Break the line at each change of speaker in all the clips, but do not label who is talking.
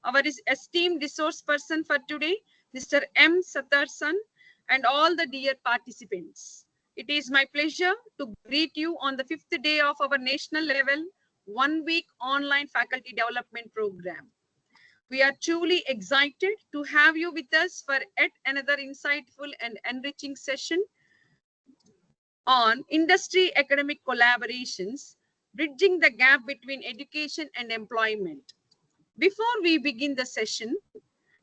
our esteemed resource person for today, Mr. M. Sattarsan, and all the dear participants. It is my pleasure to greet you on the 5th day of our national level 1-week online faculty development program. We are truly excited to have you with us for yet another insightful and enriching session on industry academic collaborations, bridging the gap between education and employment. Before we begin the session,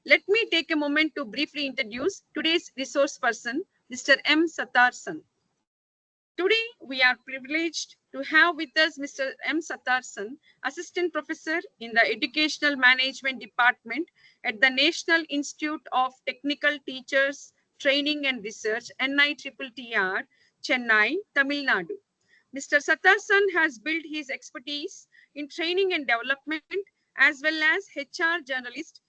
let me take a moment to briefly introduce today's resource person, Mr. M. Sattarsan. Today, we are privileged to have with us Mr. M. Sattarsan, Assistant Professor in the Educational Management Department at the National Institute of Technical Teachers Training and Research, NITTR, Chennai, Tamil Nadu. Mr. Sattarsan has built his expertise in training and development as well as HR journalist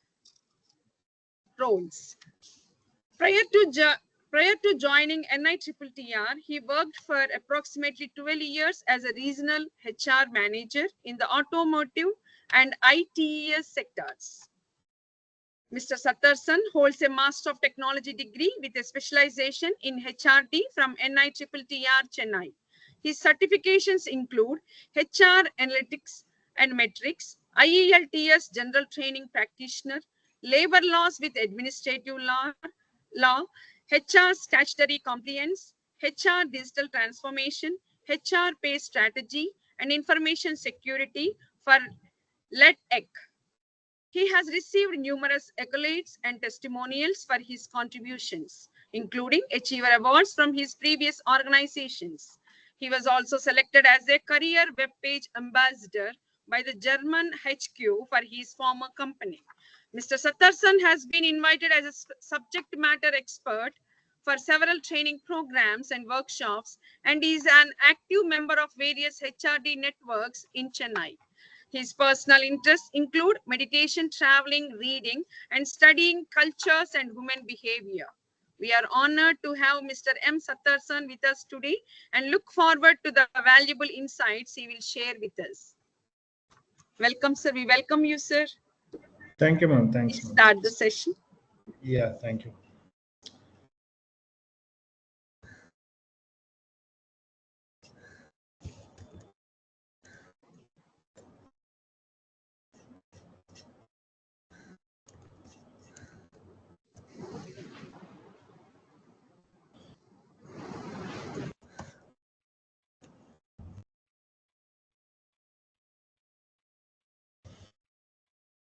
roles. Prior to joining NITTR, he worked for approximately 12 years as a regional HR manager in the automotive and ITES sectors. Mr. Sattarsan holds a Master of Technology degree with a specialization in HRD from NITTR Chennai. His certifications include HR Analytics and Metrics, IELTS General Training Practitioner, Labor Laws with Administrative Law, HR Statutory Compliance, HR Digital Transformation, HR Pay Strategy, and Information Security for LEDEC. He has received numerous accolades and testimonials for his contributions, including Achiever Awards from his previous organizations. He was also selected as a career web page ambassador by the German HQ for his former company. Mr. Sattarsan has been invited as a subject matter expert for several training programs and workshops and is an active member of various HRD networks in Chennai. His personal interests include meditation, traveling, reading, and studying cultures and human behavior. We are honored to have Mr. M. Sattarsan with us today and look forward to the valuable insights he will share with us. Welcome, sir. We welcome you, sir.
Thank you, ma'am. Thanks.
Please start the session.
Yeah, thank you.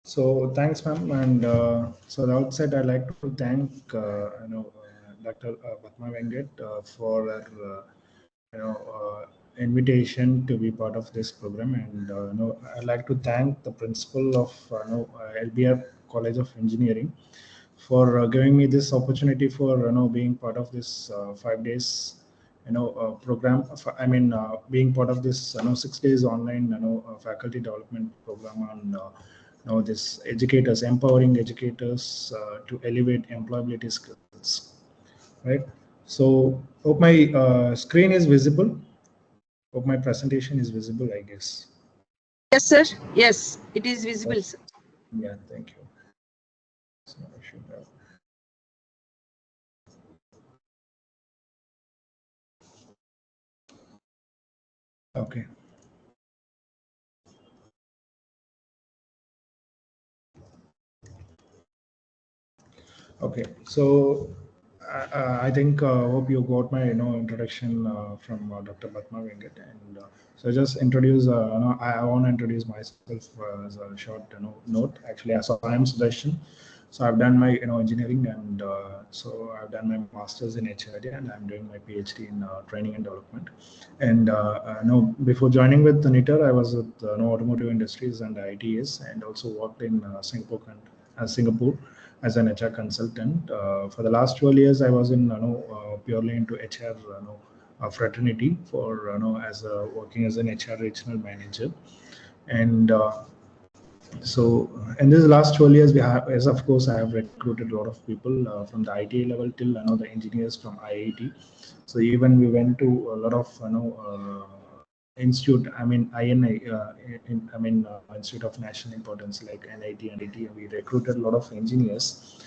So thanks, ma'am. And so at the outset, I'd like to thank Dr. Padma Venkat for her invitation to be part of this program. And I'd like to thank the principal of LBR College of Engineering for giving me this opportunity for being part of this 5 days program. Being part of this 6 days online faculty development program on this educators, empowering educators to elevate employability skills, right? So hope my screen is visible. Hope my presentation is visible, I guess.
Yes, sir. Yes, it is visible, sir.
Yeah, thank you. So I should have. Okay. Okay, so I think hope you got my introduction from Dr. Padma Venkat, and so just introduce I want to introduce myself as a short note. Actually, so I am Sudarshan. So I've done my engineering, and so I've done my master's in HRD, and I'm doing my PhD in training and development. And before joining with NITTR, I was with automotive industries and ITS, and also worked in Singapore as an HR consultant. For the last 12 years, I was in purely into HR fraternity for as working as an HR regional manager. And so in this last 12 years, we have, as of course, I have recruited a lot of people from the ITA level till the engineers from IIT. So even we went to a lot of institute, I mean INI, Institute of National Importance like NIT and IIT. We recruited a lot of engineers.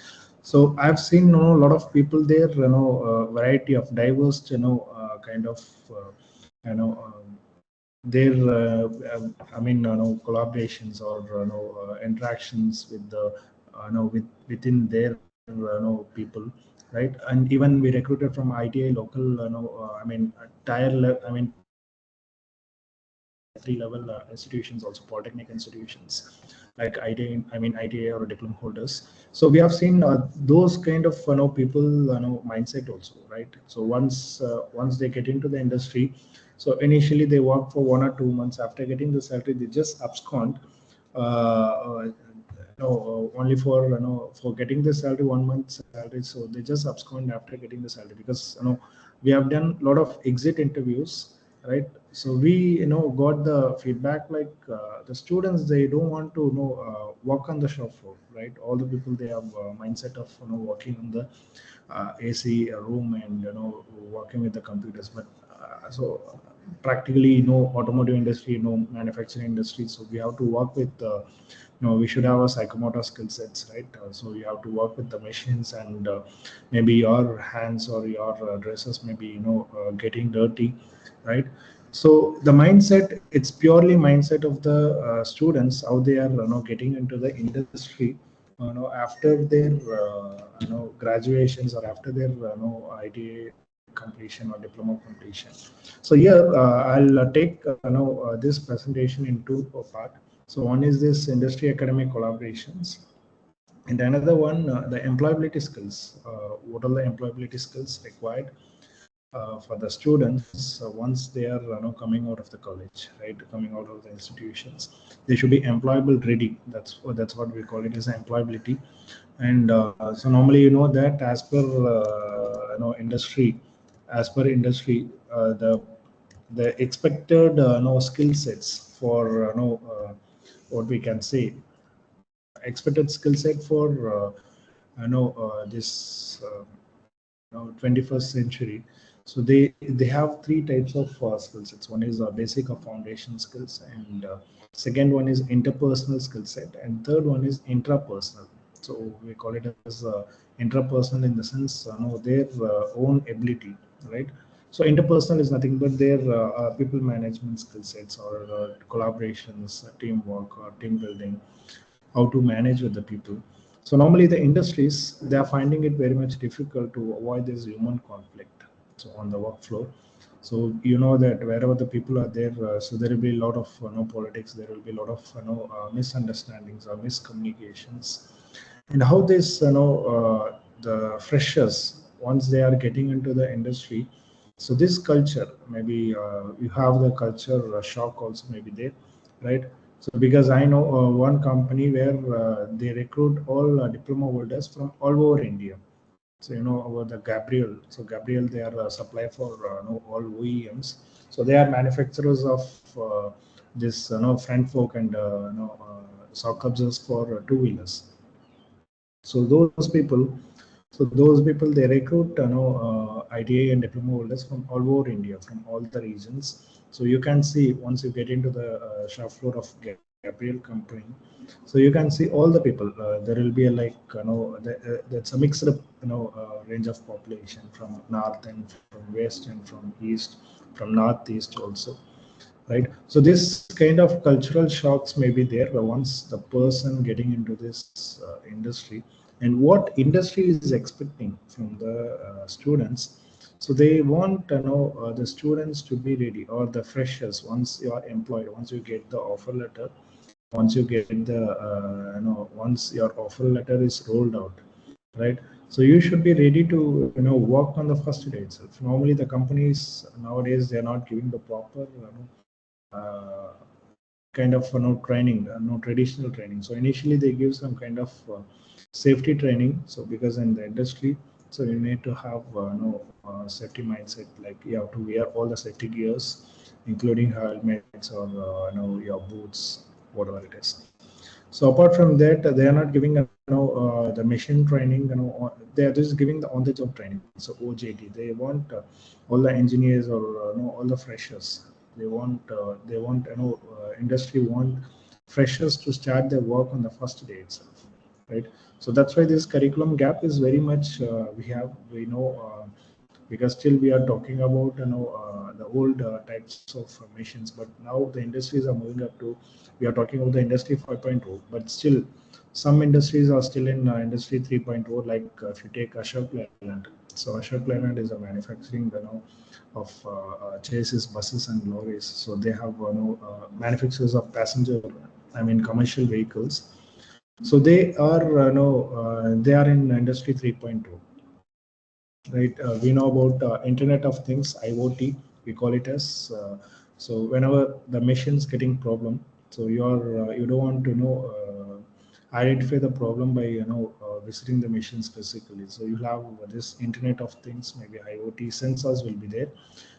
So I've seen, a lot of people there, variety of diverse, kind of, you know, their, collaborations or, interactions with the, within their, people, right? And even we recruited from ITI local, tier 3 level institutions, also polytechnic institutions like ITA or diploma holders. So we have seen those kind of, people, mindset also, right? So once they get into the industry, so initially they work for 1 or 2 months. After getting the salary, they just abscond, only for, for getting the salary, 1 month salary. So they just abscond after getting the salary, because we have done a lot of exit interviews, right? So we, got the feedback like, the students, they don't want to, work on the shop floor, right? All the people, they have mindset of, working on the AC room and, working with the computers. But practically, automotive industry, manufacturing industry, so we have to work with, we should have a psychomotor skill sets, right? So you have to work with the machines, and maybe your hands or your dresses maybe, getting dirty, right? So the mindset, it's purely mindset of the students, how they are, getting into the industry, after their, graduations, or after their, ITA completion or diploma completion. So here, I'll take, this presentation into a part. So one is this industry academic collaborations, and another one, the employability skills. What are the employability skills required for the students once they are, coming out of the college, right? Coming out of the institutions, they should be employable ready. That's what we call it as employability. And so normally, that as per, industry, the expected, skill sets for, what we can say, expected skill set for, this, 21st century. So they have three types of skill sets. One is basic or foundation skills, and second one is interpersonal skill set, and third one is intrapersonal. So we call it as intrapersonal, in the sense, their own ability, right? So interpersonal is nothing but their people management skill sets, or collaborations, teamwork, or team building, how to manage with the people. So normally the industries, they are finding it very much difficult to avoid this human conflict. So on the work floor, so that wherever the people are there, so there will be a lot of, politics. There will be a lot of, misunderstandings or miscommunications, and how this, the freshers, once they are getting into the industry, so this culture, maybe you have the culture shock also maybe there, right? So because I know one company where they recruit all diploma holders from all over India. So over the Gabriel. So Gabriel, they are a supply for, all OEMs. So they are manufacturers of this, front fork and, shock absorbers for two-wheelers. So those people, they recruit, ITA and diploma holders from all over India, from all the regions. So you can see, once you get into the shop floor of Gabriel company, so you can see all the people. There will be a, like, that's a mixed, range of population, from north and from west and from east, from northeast also, right? So this kind of cultural shocks may be there once the person getting into this industry. And what industry is expecting from the students, so they want to know, the students to be ready, or the freshers, once you are employed, once you get the offer letter, once you get the, once your offer letter is rolled out, right? So you should be ready to, work on the first day itself. Normally the companies nowadays, they are not giving the proper, uh, kind of, training, no traditional training. So initially they give some kind of safety training. So because in the industry, so you need to have, safety mindset, like you have to wear all the safety gears, including helmets, or your boots, whatever it is. So apart from that, they are not giving, the machine training. They are just giving the on-the-job training. So OJT. They want all the engineers, or all the freshers. They want industry want freshers to start their work on the first day itself, right? So that's why this curriculum gap is very much we know because still we are talking about the old types of machines, but now the industries are moving up to, we are talking about the industry 5.0, but still some industries are still in industry 3.0, like if you take Ashok Leyland. So Ashok Leyland is a manufacturing of chassis, buses and lorries. So they have manufacturers of passenger, I mean commercial vehicles. So they are they are in industry 3.0, right? We know about Internet of Things, IoT, we call it as. So whenever the machine's getting problem, so you don't want to identify the problem by visiting the machines physically. So you have this Internet of Things, maybe IoT sensors will be there.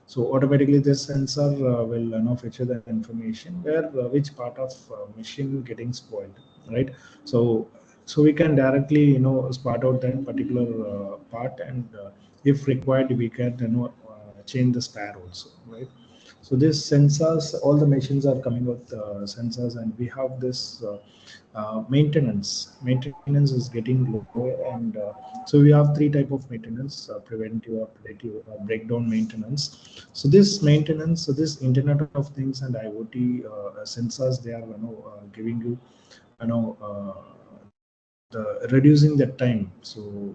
So automatically this sensor will feature the information where which part of machine getting spoiled, right? So we can directly spot out that particular part, and if required we can change the spare also, right? So these sensors, all the machines are coming with sensors, and we have this maintenance is getting lower, and so we have three type of maintenance: preventive or predictive, breakdown maintenance. So this maintenance, so this Internet of Things and IoT sensors, they are giving you the reducing the time. So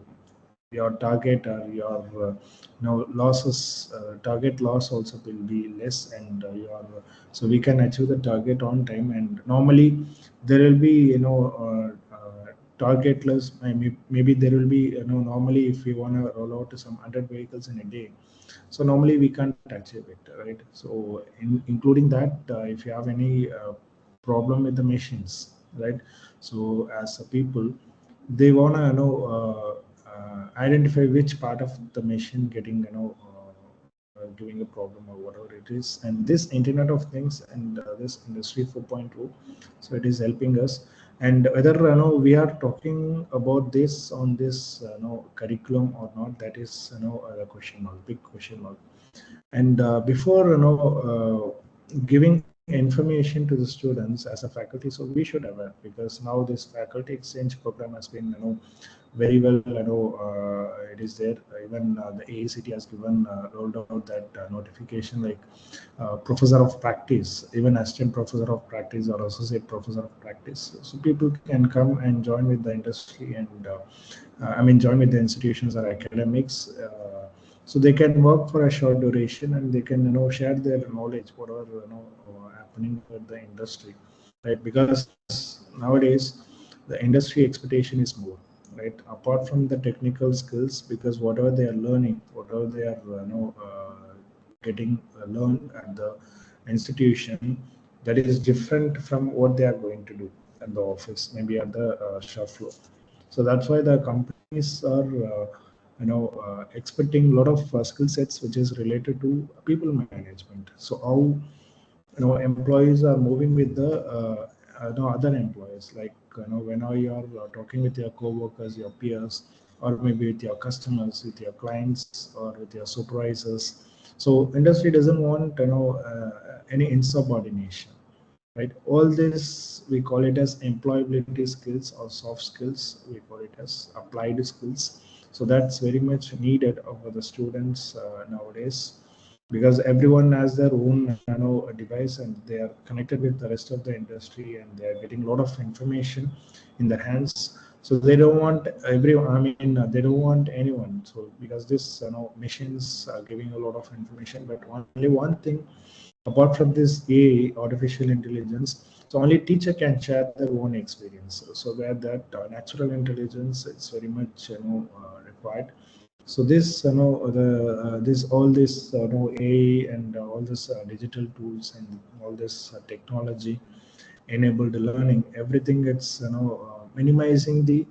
your target or your losses, target loss also will be less, and your so we can achieve the target on time. And normally there will be targetless. Maybe there will be normally if we want to roll out some 100 vehicles in a day, so normally we can't achieve it, right? So including that, if you have any problem with the machines, right? So as a people, they want to identify which part of the machine getting giving a problem or whatever it is. And this Internet of Things and this industry 4.0, so it is helping us. And whether we are talking about this on this curriculum or not, that is a question mark, big question mark. And before giving information to the students as a faculty, so we should aware, because now this faculty exchange program has been very well it is there. Even the AACT has given rolled out that notification, like professor of practice, even assistant professor of practice or associate professor of practice. So people can come and join with the industry, and I mean join with the institutions or academics. So they can work for a short duration, and they can share their knowledge, whatever happening with the industry, right? Because nowadays the industry expectation is more, right? Apart from the technical skills, because whatever they are learning, whatever they are getting learned at the institution, that is different from what they are going to do at the office, maybe at the shop floor. So that's why the companies are expecting a lot of skill sets which is related to people management. So how employees are moving with the other employees, like whenever you are talking with your co-workers, your peers, or maybe with your customers, with your clients, or with your supervisors. So industry doesn't want any insubordination, right? All this we call it as employability skills or soft skills, we call it as applied skills. So that's very much needed for the students nowadays, because everyone has their own device, and they are connected with the rest of the industry, and they are getting a lot of information in their hands. So they don't want everyone, I mean they don't want anyone. So because this machines are giving a lot of information, but only one thing apart from this AI, artificial intelligence, so only teacher can share their own experience. So where that natural intelligence is very much required. So this this all this AI and all this digital tools and all this technology enabled learning, everything gets minimizing the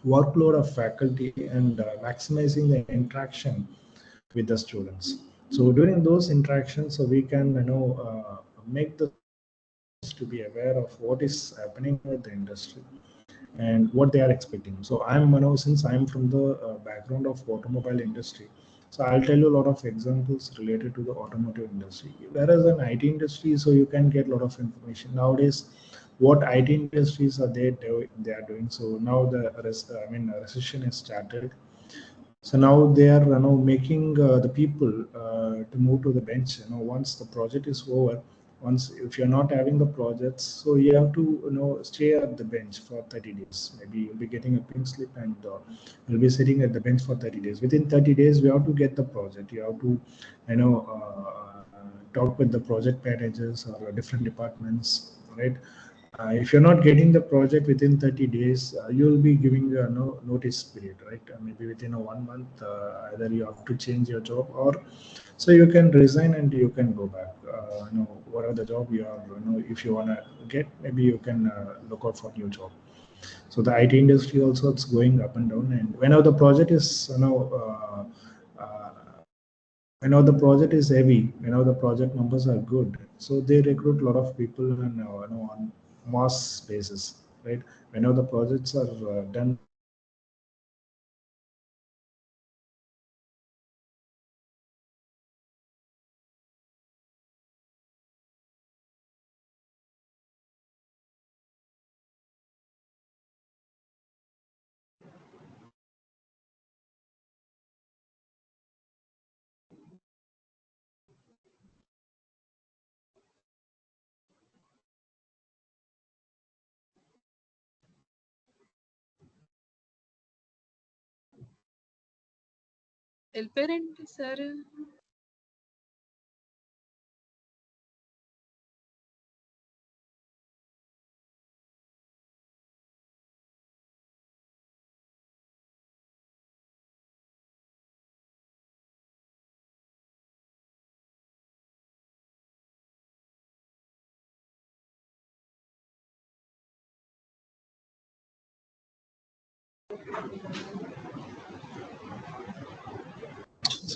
workload of faculty, and maximizing the interaction with the students. So during those interactions, so we can make the students to be aware of what is happening with the industry and what they are expecting. So I'm since I'm from the background of automobile industry, So I'll tell you a lot of examples related to the automotive industry. Whereas in IT industry, so you can get a lot of information nowadays. What IT industries are they are doing? So now recession has started. So now they are making the people to move to the bench. Once the project is over, once if you're not having the projects, so you have to stay at the bench for 30 days. Maybe you'll be getting a pink slip and you'll be sitting at the bench for 30 days. Within 30 days, we have to get the project. You have to talk with the project managers or different departments, right? If you're not getting the project within 30 days, you'll be giving a notice period, right? Maybe within a 1 month, either you have to change your job, or so you can resign and you can go back. Whatever the job you are, if you want to get, maybe you can look out for new job. So the IT industry also, it's going up and down. And whenever the project is, whenever the project is heavy, whenever the project numbers are good, so they recruit a lot of people and on mass basis, right? Whenever the projects are done on a mass basis, so they recruit a lot of people and
El parent, sir.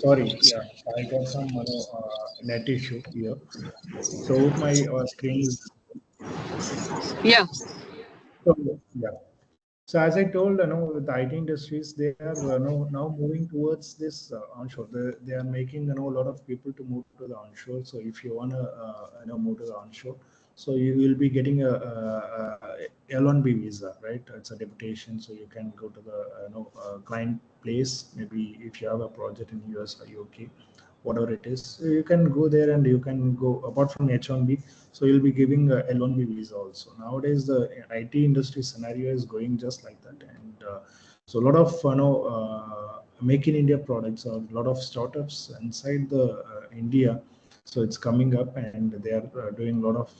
sorry, yeah, I got some net issue here. So my screen is
Yeah.
so, yeah. So as I told, with the IT industries, they are now moving towards this onshore. They are making a lot of people to move to the onshore. So if you wanna move to the onshore, so you will be getting a L1B visa, right? It's a deputation, so you can go to the client place. Maybe if you have a project in US or UK, whatever it is, so you can go there and you can go apart from H1B. So you'll be giving a L1B visa also. Nowadays, the IT industry scenario is going just like that, and so a lot of make in India products or a lot of startups inside the India. So it's coming up, and they are doing a lot of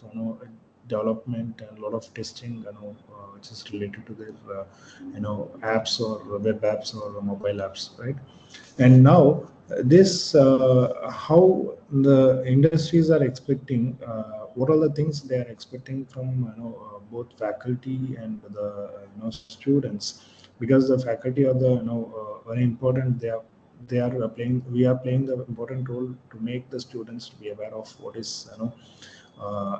development and a lot of testing, which is related to their apps or web apps or mobile apps, right? And now this how the industries are expecting, what are the things they are expecting from both faculty and the students, because the faculty are the very important. They are playing we are playing the important role to make the students to be aware of what is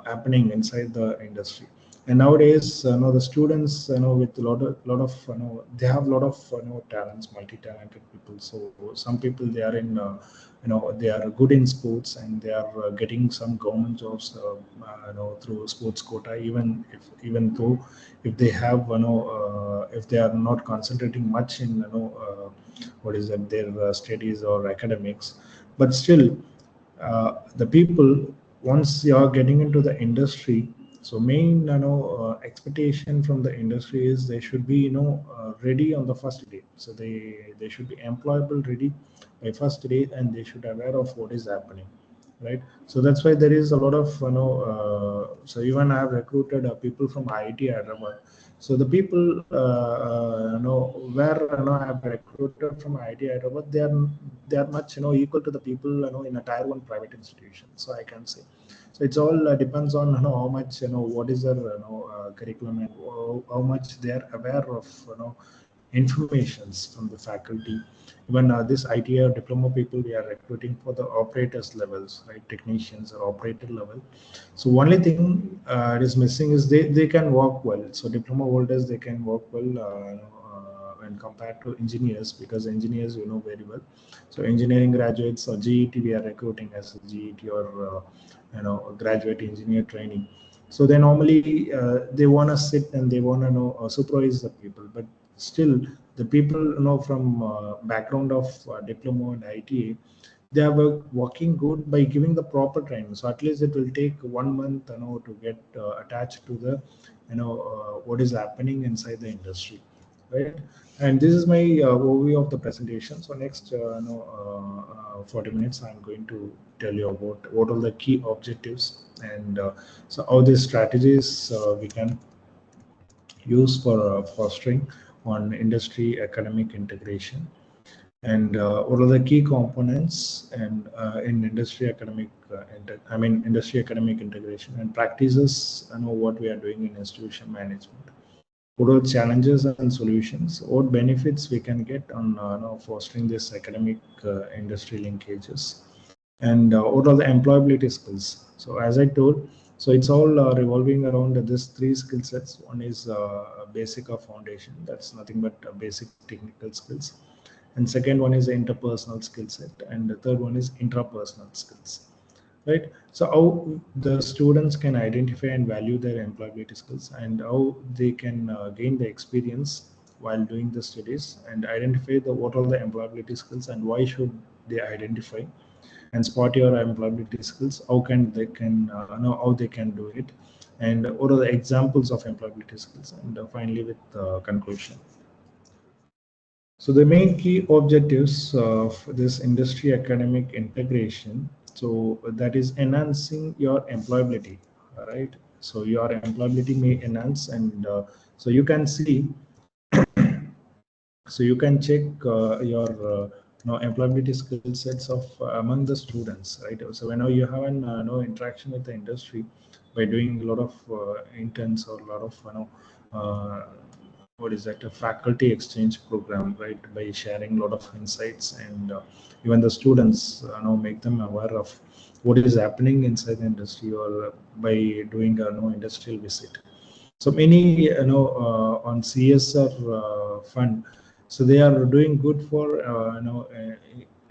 happening inside the industry. And nowadays, the students, with a lot of, they have a lot of, talents, multi-talented people. So some people, they are in, they are good in sports, and they are getting some government jobs, through sports quota. Even though if they have, if they are not concentrating much in, what is that, their studies or academics, but still the people, once you are getting into the industry, so main expectation from the industry is they should be ready on the first day. So they should be employable ready by first day, and they should aware of what is happening, right? So that's why there is a lot of so even I have recruited people from IIT Hyderabad. So the people where I have recruited from IIT Hyderabad, they are much equal to the people in a tier one private institution. So I can say, so it's all depends on how much what is their curriculum, and how much they are aware of informations from the faculty. Even this ITI diploma people, we are recruiting for the operators levels, right? Technicians or operator level. So only thing it is missing is they can work well. So diploma holders, they can work well and compared to engineers, because engineers you know very well. So engineering graduates or GET we are recruiting as a GET or graduate engineer training. So they normally they want to sit and they want to know supervise the people, but still the people from background of diploma and ITA, they are working good by giving the proper training. So at least it will take 1 month to get attached to the what is happening inside the industry, right? And this is my overview of the presentation. So next 40 minutes I'm going to tell you about what are the key objectives, and so how these strategies we can use for fostering on industry academic integration, and what are the key components and in industry academic industry academic integration and practices, what we are doing in institution management. What are challenges and solutions? What benefits we can get on fostering this academic industry linkages? And what are the employability skills? So as I told, so it's all revolving around this three skill sets. One is basic or foundation. That's nothing but basic technical skills. And second one is the interpersonal skill set. And the third one is intrapersonal skills, right? So how the students can identify and value their employability skills, and how they can gain the experience while doing the studies, and identify the what are the employability skills and why should they identify, and spot your employability skills, how can they can know how they can do it, and what are the examples of employability skills, and finally with conclusion. So the main key objectives of this industry academic integration, so that is enhancing your employability, all right? So your employability may enhance, and so you can see, so you can check your employability skill sets of among the students, right? So whenever you have an interaction with the industry by doing a lot of interns or a lot of uh, what is that, a faculty exchange program, right? By sharing a lot of insights, and even the students make them aware of what is happening inside the industry, or by doing a industrial visit. So many on CSR fund, so they are doing good for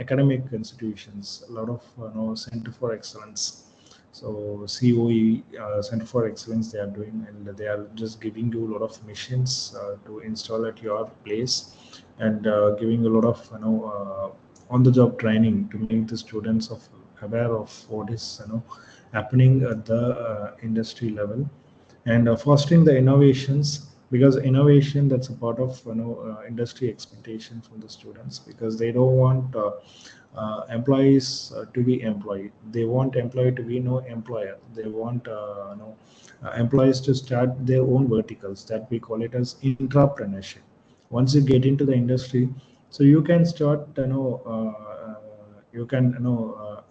academic institutions, a lot of center for excellence. So COE, center for excellence, they are doing, and they are just giving you a lot of machines to install at your place, and giving a lot of on the job training to make the students of aware of what is happening at the industry level, and fostering the innovations, because innovation, that's a part of industry expectation from the students, because they don't want employees to be employed, they want employee to be no employer, they want employees to start their own verticals, that we call it as intrapreneurship. Once you get into the industry, so you can start you can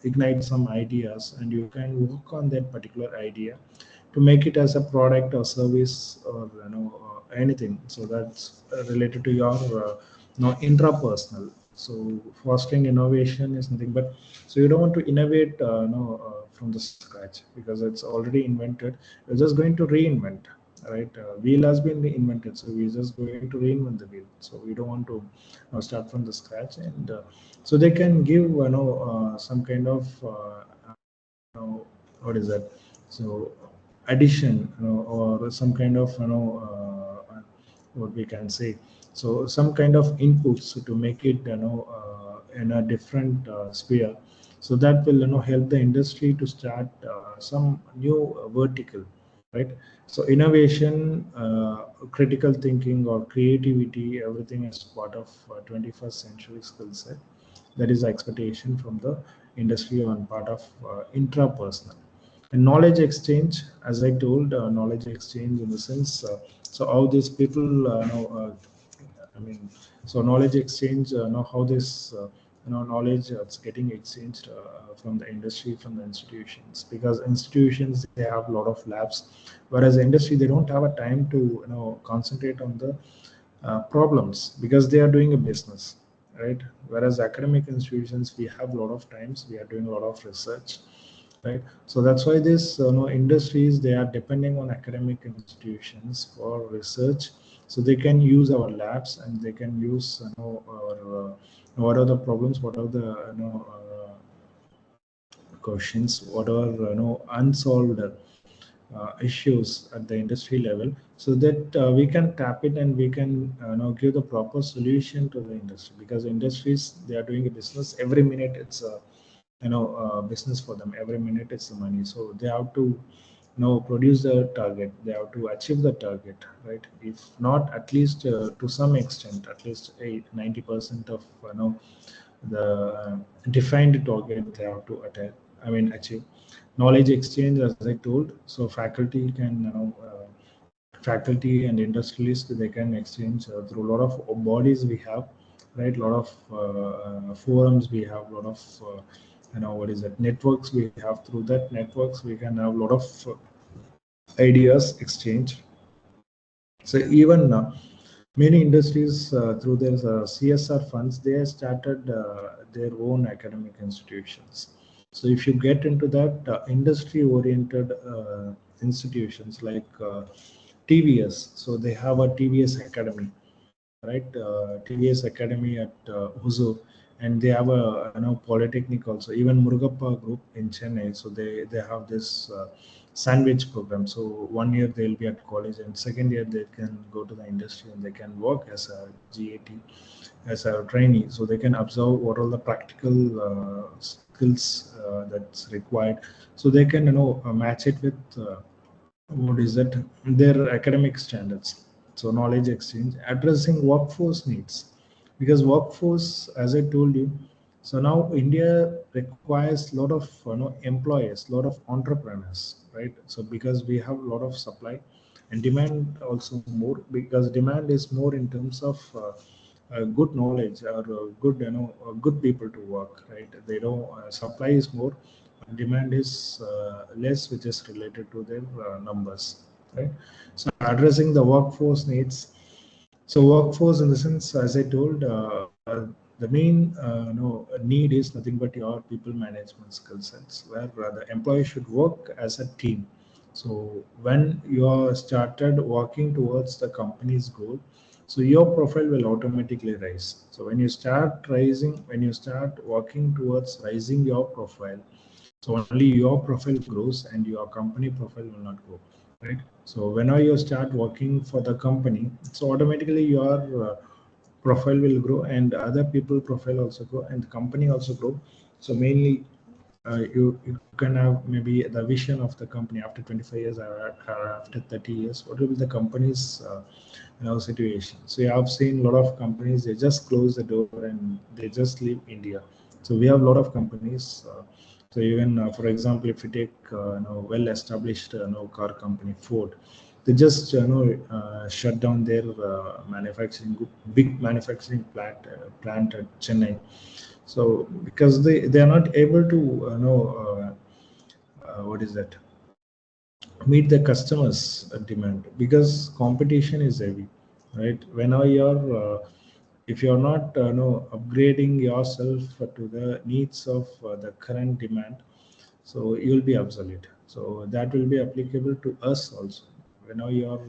ignite some ideas, and you can work on that particular idea to make it as a product or service, or anything, so that's related to your intrapersonal. So fostering innovation is nothing but, so you don't want to innovate from the scratch, because it's already invented, you're just going to reinvent, right? Wheel has been invented, so we're just going to reinvent the wheel, so we don't want to start from the scratch. And so they can give some kind of what is that, so addition, or some kind of what we can say, so some kind of inputs to make it in a different sphere, so that will help the industry to start some new vertical, right? So innovation, critical thinking, or creativity, everything is part of 21st century skill set. That is the expectation from the industry on part of intrapersonal. And knowledge exchange, as I told, knowledge exchange in the sense, so how these people I mean, so knowledge exchange, know how this knowledge it's getting exchanged from the industry, from the institutions, because institutions, they have a lot of labs, whereas industry, they don't have a time to concentrate on the problems, because they are doing a business, right? Whereas academic institutions, we have a lot of times, we are doing a lot of research, right? So that's why this industries, they are depending on academic institutions for research, so they can use our labs and they can use our what are the problems, what are the questions, what are unsolved issues at the industry level, so that we can tap it and we can give the proper solution to the industry, because industries, they are doing a business every minute. It's a business for them. Every minute it's the money, so they have to produce the target, they have to achieve the target, right? If not, at least to some extent, at least 90% of the defined target they have to attain, achieve. Knowledge exchange, as I told, so faculty can faculty and industrialists, they can exchange through a lot of bodies we have, right? A lot of forums we have, a lot of what is it, networks we have. Through that networks we can have a lot of ideas exchange. So even many industries, through their CSR funds, they have started their own academic institutions. So if you get into that industry-oriented institutions like TVS, so they have a TVS Academy, right? TVS Academy at Huzur, and they have a polytechnic also. Even Murugappa Group in Chennai, so they have this sandwich program. So 1 year they'll be at college, and second year they can go to the industry and they can work as a GAT, as a trainee. So they can observe what all the practical skills that's required. So they can match it with. What is that, their academic standards. So knowledge exchange, addressing workforce needs, because workforce, as I told you, so now India requires a lot of employees, a lot of entrepreneurs, right? So because we have a lot of supply and demand also more, because demand is more in terms of good knowledge, or good good people to work, right? They know supply is more, demand is less, which is related to their numbers, right? So addressing the workforce needs. So workforce, in the sense, as I told, the main need is nothing but your people management skill sets, where the employee should work as a team. So when you are started working towards the company's goal, so your profile will automatically rise. So when you start rising, when you start working towards rising your profile, so only your profile grows and your company profile will not grow, right? So whenever you start working for the company, so automatically your profile will grow and other people profile also grow and the company also grow. So mainly you can have maybe the vision of the company after 25 years, or after 30 years, what will be the company's situation. So you have seen a lot of companies, they just close the door and they just leave India. So we have a lot of companies, so even for example, if you take well established car company Ford, they just shut down their manufacturing, big manufacturing plant at Chennai. So because they are not able to what is that, meet the customers demand, because competition is heavy, right? Whenever you're if you're not upgrading yourself to the needs of the current demand, so you'll be obsolete. So that will be applicable to us also. Whenever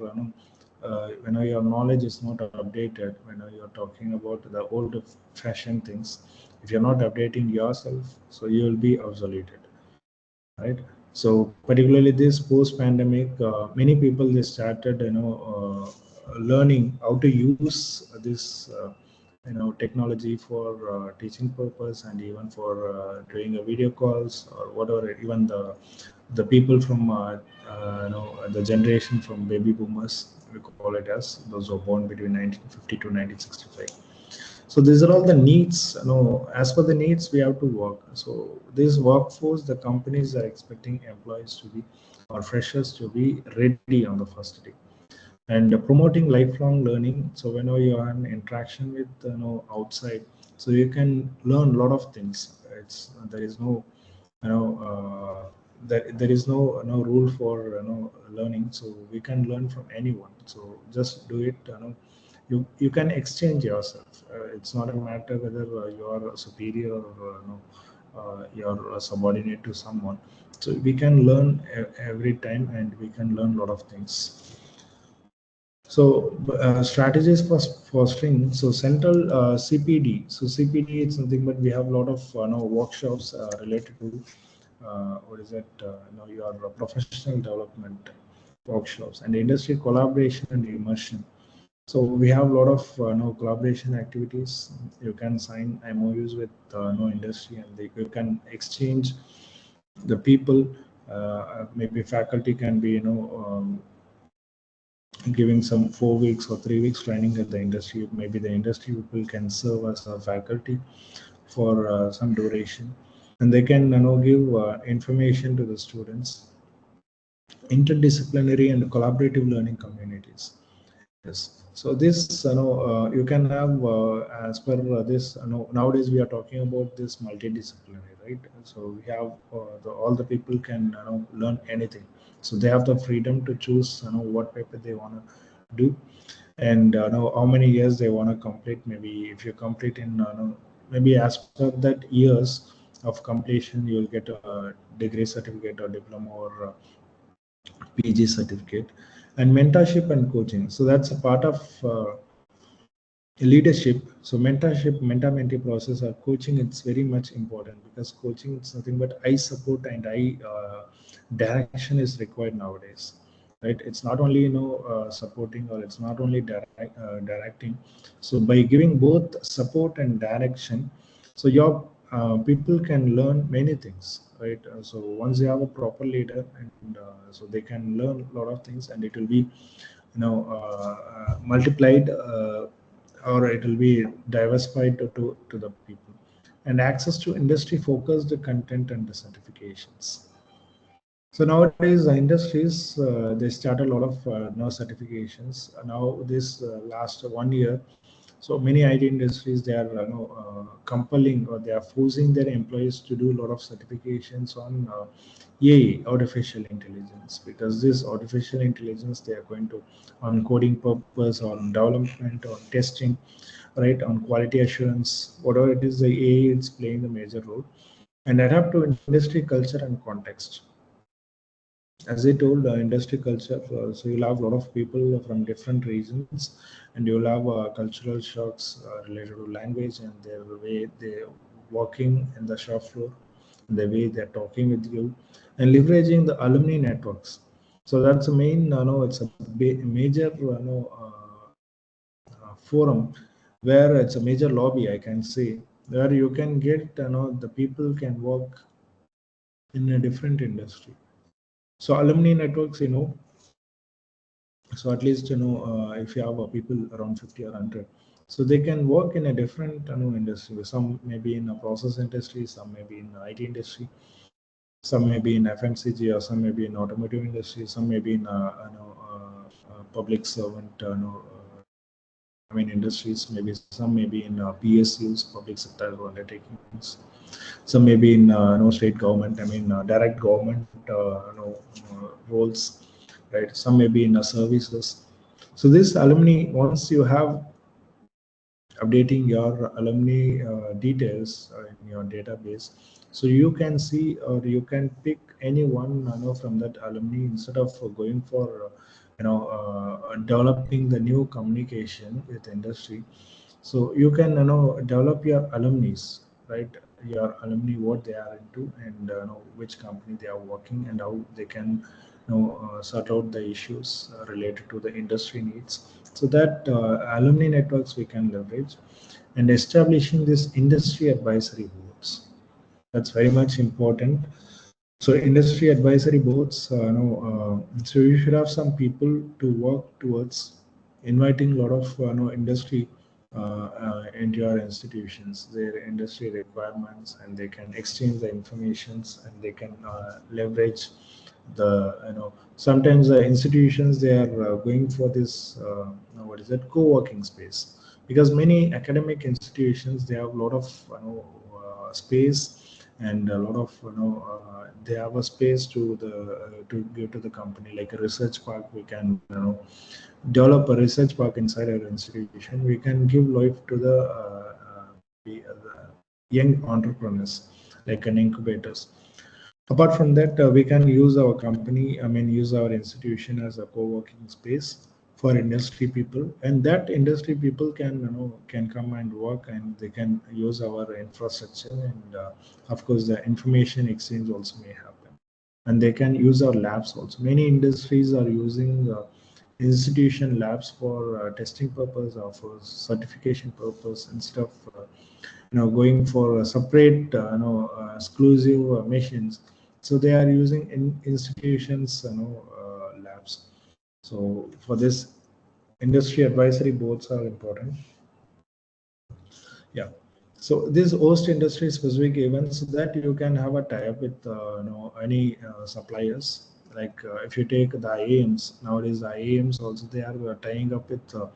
whenever your knowledge is not updated, whenever you're talking about the old fashioned things, if you're not updating yourself, so you will be obsoleted, right? So particularly this post pandemic, many people, they started learning how to use this technology for teaching purpose, and even for doing a video calls or whatever. Even the people from the generation from baby boomers, we call it as, those who are born between 1950 to 1965. So these are all the needs. As per the needs, we have to work. So this workforce, the companies are expecting employees to be, or freshers to be ready on the first day. And promoting lifelong learning. So whenever you are in interaction with outside, so you can learn a lot of things. It's there is no there is no rule for learning, so we can learn from anyone. So just do it. You can exchange yourself. It's not a matter whether you are a superior or you're a subordinate to someone. So we can learn every time, and we can learn a lot of things. So strategies for fostering. So central CPD. So CPD is something, but we have a lot of workshops related to what is it? Your professional development workshops and industry collaboration and immersion. So we have a lot of collaboration activities. You can sign MOUs with industry, and you can exchange the people. Maybe faculty can be giving some 4 weeks or 3 weeks training at the industry. Maybe the industry people can serve as a faculty for some duration, and they can give information to the students. Interdisciplinary and collaborative learning communities. Yes. So this, you can have as per this. Nowadays we are talking about this multidisciplinary, right? So we have all the people can learn anything. So they have the freedom to choose what paper they want to do, and know how many years they want to complete. Maybe if you complete in maybe as per that years of completion, you will get a degree certificate or diploma or PG certificate. And mentorship and coaching. So that's a part of leadership. So mentorship, mentor mentee process or coaching, it's very much important, because coaching is nothing but I support and I direction is required nowadays, right? It's not only supporting, or it's not only directing. So by giving both support and direction, so your people can learn many things, right? So once you have a proper leader, and so they can learn a lot of things, and it will be multiplied, or it will be diversified to the people. And access to industry focused content and the certifications. So nowadays the industries, they start a lot of now certifications. Now this last 1 year, so many IT industries, they are compelling, or they are forcing their employees to do a lot of certifications on AI, artificial intelligence, because this artificial intelligence, they are going to on coding purpose, on development, on testing, right, on quality assurance, whatever it is, the AI is playing the major role, and adapt to industry culture and context. As I told, industry culture, so you'll have a lot of people from different regions, and you'll have cultural shocks related to language and their way they're working in the shop floor, the way they're talking with you, and leveraging the alumni networks. So that's the main, it's a major, forum, where it's a major lobby, I can say, where you can get, the people can work in a different industry. So alumni networks, so at least if you have people around 50 or 100, so they can work in a different industry. Some maybe in a process industry, some maybe in IT industry, some maybe in FMCG, or some maybe in automotive industry, some maybe in public servant industries, maybe some maybe in PSUs, public sector undertakings, some maybe in state government, direct government roles, right? Some maybe in services. So this alumni, once you have updating your alumni details in your database, so you can see, or you can pick anyone from that alumni, instead of going for developing the new communication with industry. So you can develop your alumni, right? Your alumni, what they are into, and which company they are working, and how they can sort out the issues related to the industry needs. So that alumni networks we can leverage, and establishing this industry advisory boards. That's very much important. So industry advisory boards, so you should have some people to work towards inviting a lot of industry into your institutions, their industry requirements, and they can exchange the informations, and they can leverage the sometimes the institutions, they are going for this what is that, co-working space, because many academic institutions, they have a lot of space, and a lot of they have a space to give to the company, like a research park. We can develop a research park inside our institution. We can give life to the young entrepreneurs, like an incubators. Apart from that, we can use our company, use our institution as a co-working space for industry people, and that industry people can, can come and work, and they can use our infrastructure, and of course, the information exchange also may happen, and they can use our labs also. Many industries are using institution labs for testing purpose or for certification purpose instead of going for a separate exclusive machines. So they are using institutions labs. So for this, industry advisory boards are important. Yeah. So these host industry specific events, that you can have a tie up with any suppliers. Like if you take the IAMs nowadays, the IAMs also, they are tying up with a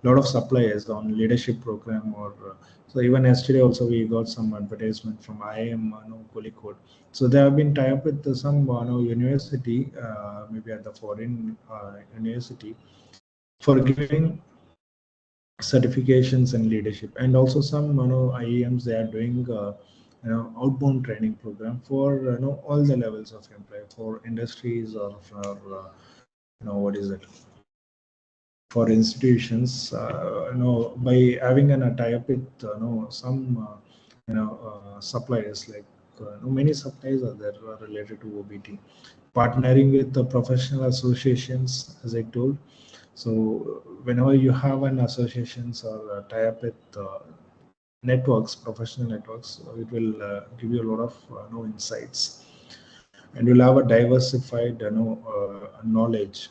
lot of suppliers on leadership program, or so even yesterday also we got some advertisement from IAM, Colicode. So they have been tied up with some university, maybe at the foreign university, for giving certifications and leadership, and also some IEMs, they are doing outbound training program for all the levels of employee, for industries, or for what is it, for institutions, by having a tie-up with some suppliers, like many suppliers are there related to OBT, partnering with the professional associations, as I told. So whenever you have an associations or tie up with networks, professional networks, it will give you a lot of insights, and you'll have a diversified knowledge,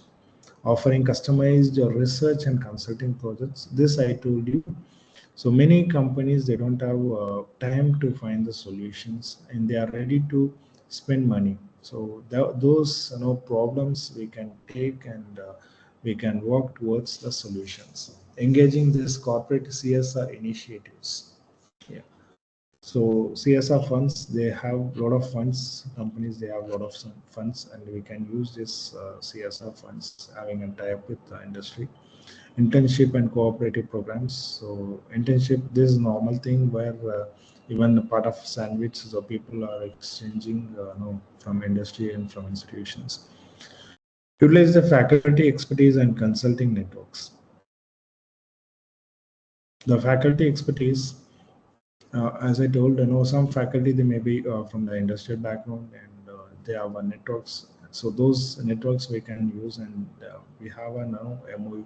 offering customized research and consulting projects. This I told you. So many companies, they don't have time to find the solutions, and they are ready to spend money. So those problems we can take, and we can work towards the solutions. Engaging this corporate CSR initiatives. Yeah. So CSR funds, they have a lot of funds. Companies, they have a lot of funds, and we can use this CSR funds, having a tie-up with the industry. Internship and cooperative programs. So internship, this is normal thing where even a part of sandwich, so people are exchanging from industry and from institutions. Utilize the faculty expertise and consulting networks. The faculty expertise, as I told, some faculty, they may be from the industrial background, and they have networks. So those networks we can use, and we have a MOU.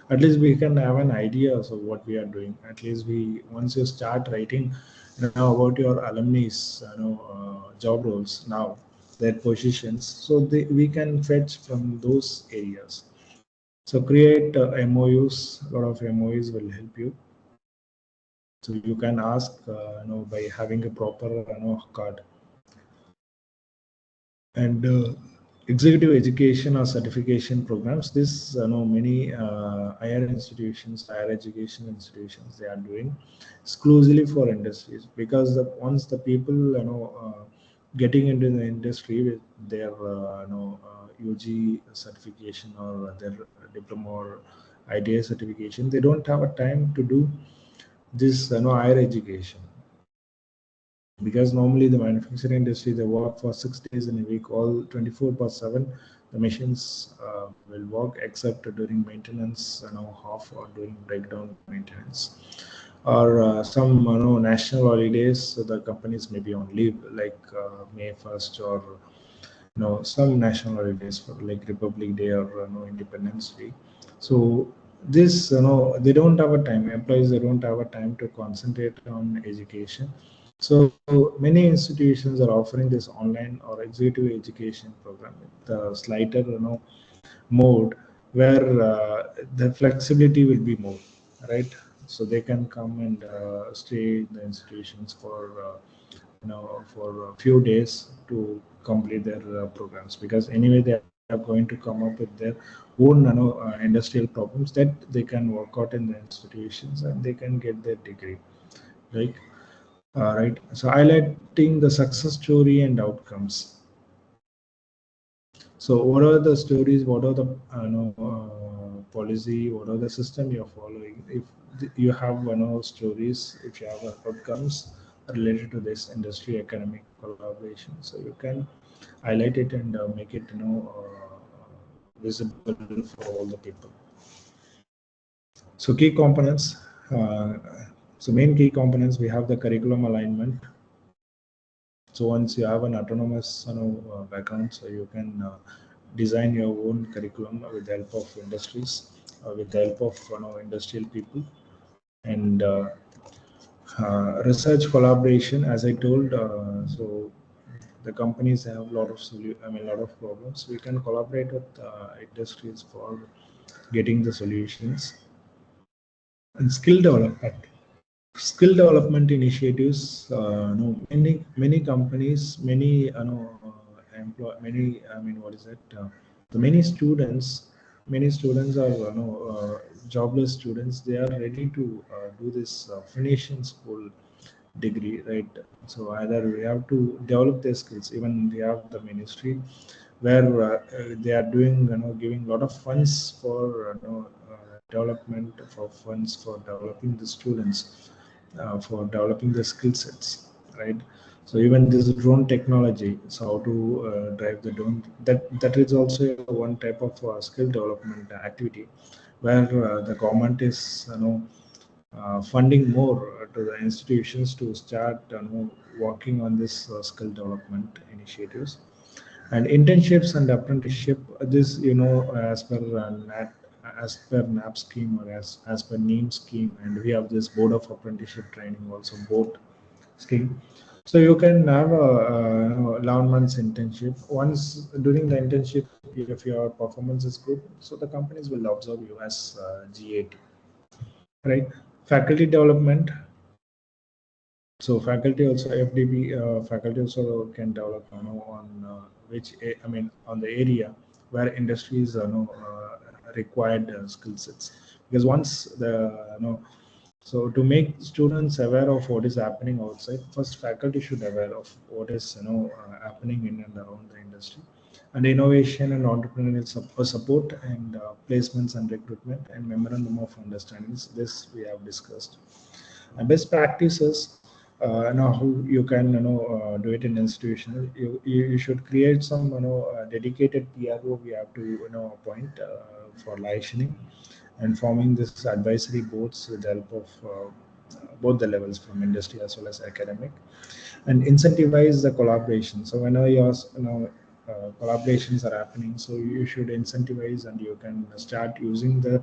At least we can have an idea of what we are doing. At least we, once you start writing, about your alumni, job roles now, their positions, so we can fetch from those areas. So create MOUs. A lot of MOUs will help you. So you can ask, by having a proper, card, and executive education or certification programs. This, many higher institutions, higher education institutions, they are doing exclusively for industries, because once the people, getting into the industry with their, UG certification, or their diploma or ITA certification, they don't have a time to do this, higher education, because normally the manufacturing industry, they work for 6 days in a week, all 24 per 7. The machines will work, except during maintenance, half, or during breakdown maintenance, or some national holidays. So the companies may be on leave, like May 1st, or some national holidays, for like Republic Day, or Independence Day. So this, they don't have a time, employees, they don't have a time to concentrate on education. So many institutions are offering this online or executive education program with the slighter mode, where the flexibility will be more, right? So they can come and stay in the institutions for for a few days to complete their programs, because anyway they are going to come up with their own industrial problems that they can work out in the institutions, and they can get their degree, right? Right. So highlighting the success story and outcomes. So what are the stories? What are the policy? What are the system you're following? If you have stories, if you have outcomes related to this industry economic collaboration, so you can highlight it and make it visible for all the people. So key components. Uh, so main key components, we have the curriculum alignment. So once you have an autonomous background, so you can design your own curriculum with the help of industries, with the help of industrial people, and research collaboration. As I told, so the companies have a lot of lot of problems. We can collaborate with industries for getting the solutions. And skill development initiatives. Many companies, many, what is it? The many students are jobless students. They are ready to do this finish in school degree, right? So either we have to develop their skills. Even we have the ministry where they are doing, giving a lot of funds for development, for funds for developing the students, for developing the skill sets, right? So even this drone technology, so how to drive the drone, that is also one type of skill development activity, where the government is funding more to the institutions to start working on this skill development initiatives. And internships and apprenticeship, this as per NAT, as per NAP scheme, or as per NEEM scheme, and we have this board of apprenticeship training also, board scheme. So you can have a, 11 months internship. Once during the internship, if your performance is good, so the companies will observe you as GAT, right? Faculty development. So faculty also, FDP faculty also can develop on on the area where industries required skill sets. Because once the so to make students aware of what is happening outside, first faculty should aware of what is happening in and around the industry. And innovation and entrepreneurial support, and placements and recruitment, and memorandum of understandings. This we have discussed. And best practices, how you can do it in institutional. You should create some dedicated PRO. We have to appoint for licensing, and forming this advisory boards with the help of both the levels, from industry as well as academic, and incentivize the collaboration. So whenever your collaborations are happening, so you should incentivize, and you can start using that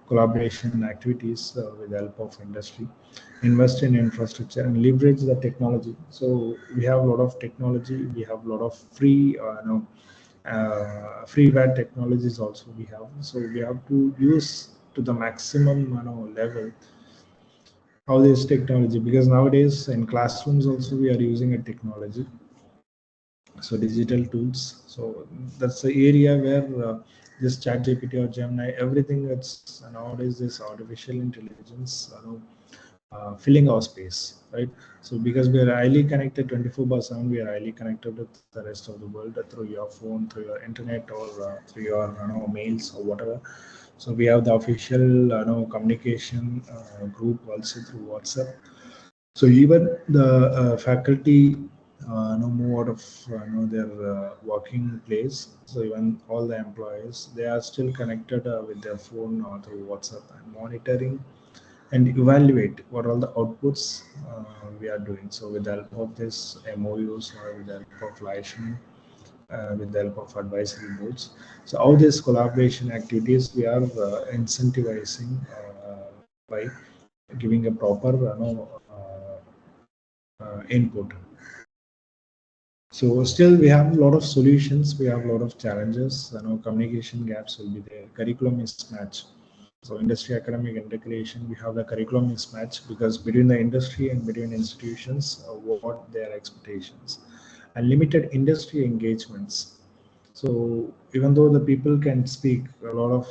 collaboration activities with the help of industry. Invest in infrastructure and leverage the technology. So we have a lot of technology. We have a lot of free freeware technologies also we have. So we have to use to the maximum level how this technology, because nowadays in classrooms also we are using a technology, so digital tools. So that's the area where this chat gpt or Gemini, everything, it's nowadays this artificial intelligence filling our space, right? So because we are highly connected 24 by 7, we are highly connected with the rest of the world through your phone, through your internet, or through your mails or whatever. So we have the official communication group also through WhatsApp. So even the faculty move out of their working place. So even all the employees, they are still connected with their phone or through WhatsApp, and monitoring and evaluate what all the outputs we are doing. So with the help of this MOUs, or with the help of licensing, with the help of advisory boards. So how this collaboration activities we are incentivizing by giving a proper input. So still we have a lot of solutions, we have a lot of challenges. Communication gaps will be there, curriculum mismatch. So industry academic integration, we have the curriculum mismatch because between the industry and between institutions, what their expectations, and limited industry engagements. So even though the people can speak a lot of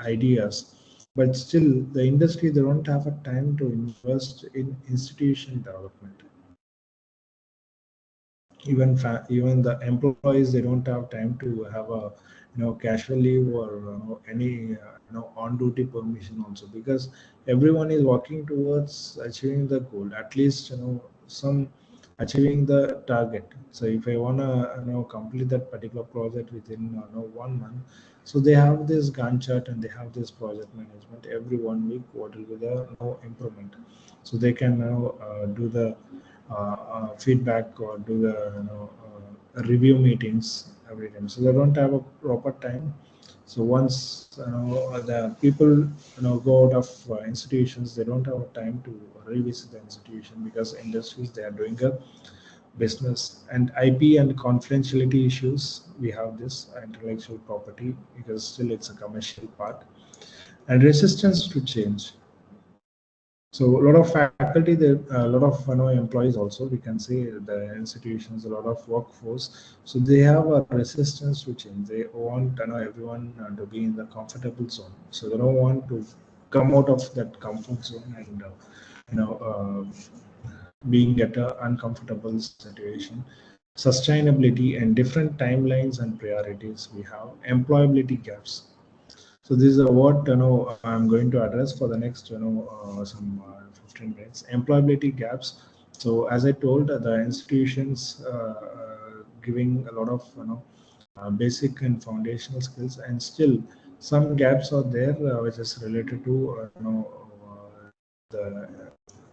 ideas, but still the industry, they don't have a time to invest in institution development. Even the employees, they don't have time to have a casual leave, or any on duty permission also, because everyone is working towards achieving the goal. At least some achieving the target. So if I want to complete that particular project within 1 month, so they have this Gantt chart and they have this project management. Every 1 week, what will be the improvement? So they can now do the feedback or do the review meetings every time. So they don't have a proper time. So once the people go out of institutions, they don't have time to revisit the institution because industries they are doing a business and IP and confidentiality issues. We have this intellectual property because still it's a commercial part and resistance to change. So a lot of faculty, there a lot of employees also. We can say the institutions, a lot of workforce. So they have a resistance to change. They want everyone to be in the comfortable zone. So they don't want to come out of that comfort zone and you know being at an uncomfortable situation. Sustainability and different timelines and priorities. We have employability gaps. So this is what I'm going to address for the next some 15 minutes. Employability gaps. So as I told, the institutions giving a lot of basic and foundational skills, and still some gaps are there which is related to the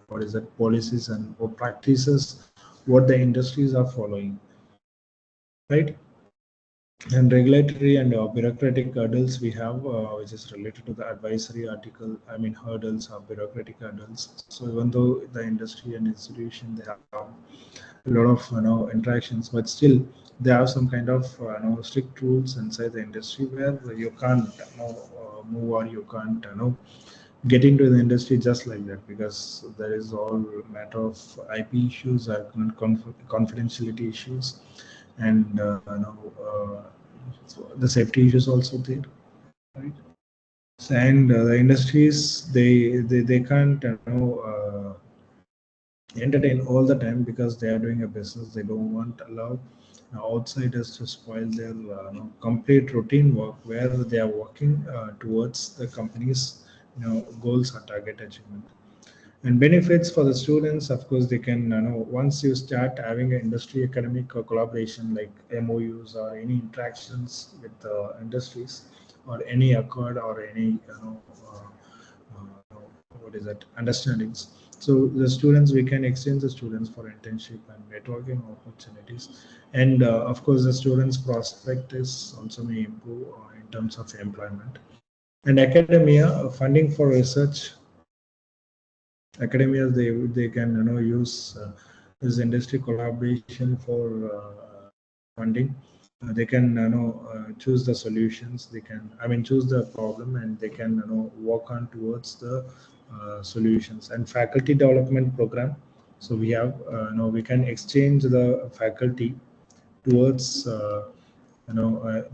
what is that policies and or practices what the industries are following, right? And regulatory and bureaucratic hurdles we have, which is related to the advisory article, I mean hurdles or bureaucratic hurdles. So even though the industry and institution they have a lot of interactions, but still they have some kind of strict rules inside the industry where you can't move or you can't get into the industry just like that, because there is all matter of IP issues or confidentiality issues, and so the safety issues also there, right? And the industries they can't entertain all the time because they are doing a business. They don't want allow outsiders to spoil their complete routine work where they are working towards the company's goals or target achievement. And benefits for the students, of course, they can once you start having an industry academic collaboration like MOUs or any interactions with the industries or any accord or any what is that understandings. So the students, we can exchange the students for internship and networking opportunities, and of course the students prospect is also may improve in terms of employment. And academia funding for research. Academia they can use this industry collaboration for funding. They can choose the solutions. They can, I mean, choose the problem, and they can work on towards the solutions. And faculty development program. So we have we can exchange the faculty towards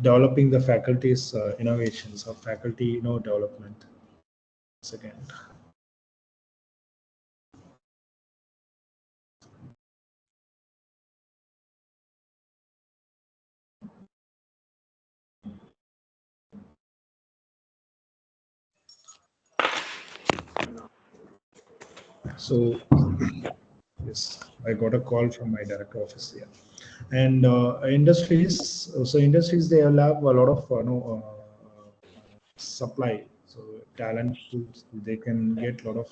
developing the faculty's innovations or faculty development. Second. So yes, I got a call from my director office here. And industries, so industries they will have a lot of supply. So talent pools, they can get a lot of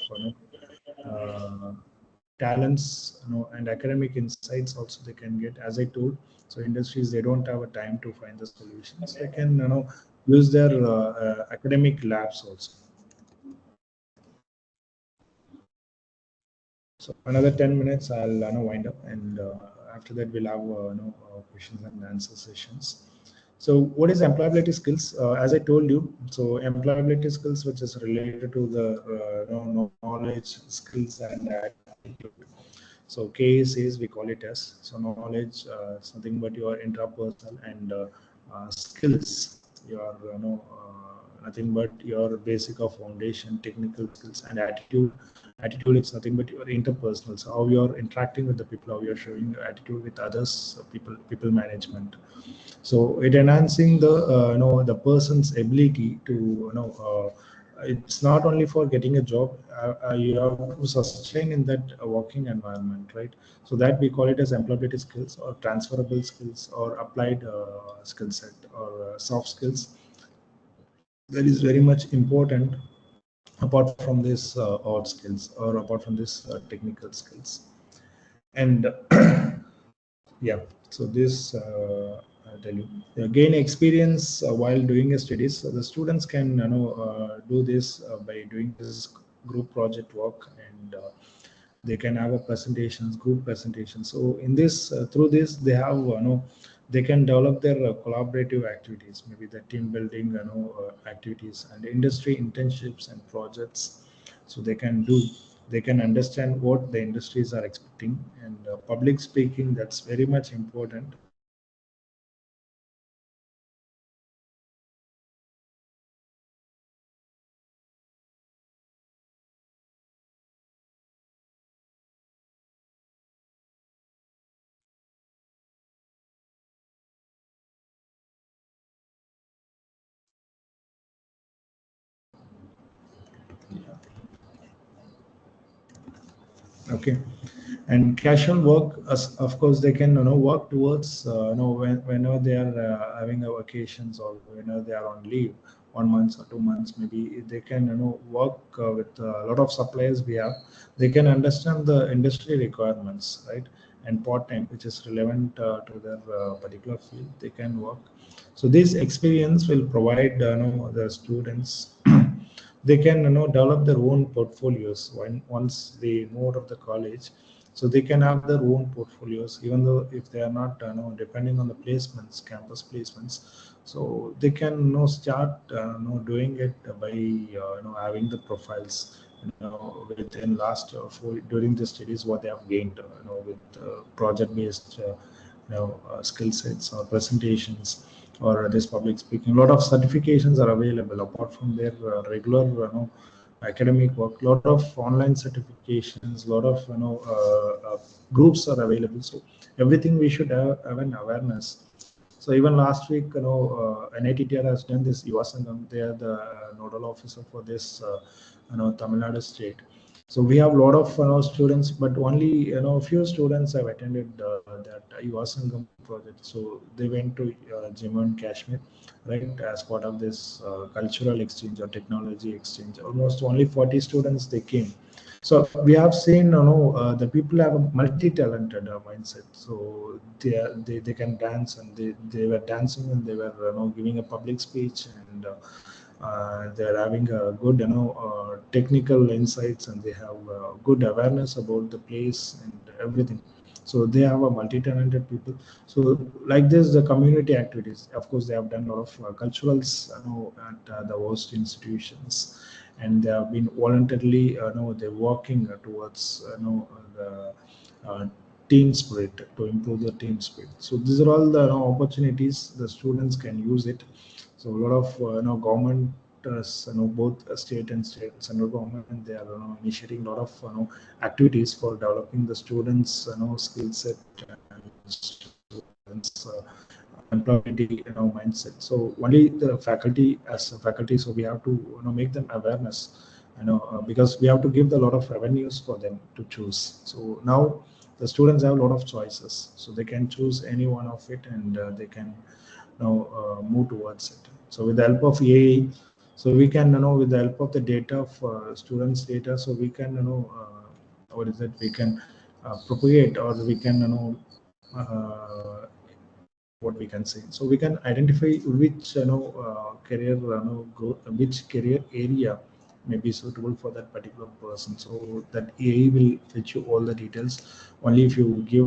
talents, and academic insights also they can get. As I told, so industries they don't have a time to find the solutions. They can use their academic labs also. So another 10 minutes, I'll wind up, and after that we'll have questions and answer sessions. So what is employability skills? As I told you, so employability skills, which is related to the knowledge, skills, and attitude. So K says we call it as, so knowledge, something but your intrapersonal, and skills, your nothing but your basic of foundation, technical skills, and attitude. Attitude is nothing but your interpersonal. So how you're interacting with the people, how you're showing your attitude with others, people management. So it enhancing the the person's ability to it's not only for getting a job. You have to sustain in that working environment, right? So that we call it as employability skills or transferable skills or applied skill set or soft skills. That is very much important apart from this art skills or apart from this technical skills. And yeah, so this I tell you, gain experience while doing a studies. So the students can do this by doing this group project work, and they can have a presentations, group presentations. So in this, through this, they have they can develop their collaborative activities, maybe the team building activities and industry internships and projects. So they can understand what the industries are expecting, and public speaking, that's very much important. Okay. And casual work, of course, they can work towards whenever they are having a vacations or whenever they are on leave, 1 month or 2 months, maybe they can work with a lot of suppliers we have. They can understand the industry requirements, right? And part time, which is relevant to their particular field, they can work. So this experience will provide the students they can develop their own portfolios when once they move out of the college. So they can have their own portfolios, even though if they are not depending on the placements, campus placements. So they can start doing it by having the profiles within last during the studies what they have gained with project based skill sets or presentations or this public speaking. A lot of certifications are available apart from their regular academic work. A lot of online certifications, a lot of groups are available. So everything we should have an awareness. So even last week, NITTR has done this Yuva Sangam. They are the nodal officer for this, Tamil Nadu state. So we have a lot of students, but only a few students have attended that Yuva Sangam project. So they went to Jammu and Kashmir, right, as part of this cultural exchange or technology exchange. Almost only 40 students they came. So we have seen, the people have a multi-talented mindset. So they can dance, and they were dancing, and they were giving a public speech, and they're having a good technical insights, and they have good awareness about the place and everything. So they have a multi-talented people. So like this, the community activities, of course, they have done a lot of culturals at the host institutions, and they have been voluntarily they're working towards the uh, team spirit, to improve the team spirit. So these are all the opportunities the students can use it. So a lot of government, both state and central government, they are initiating a lot of activities for developing the students skill set and students employability mindset. So only the faculty, as a faculty, so we have to make them awareness, because we have to give a lot of avenues for them to choose. So now the students have a lot of choices, so they can choose any one of it, and they can move towards it. So with the help of AI, so we can with the help of the data of students data, so we can what is it, we can propagate, or we can what we can say. So we can identify which career growth, which career area may be suitable for that particular person. So that AI will fetch you all the details only if you give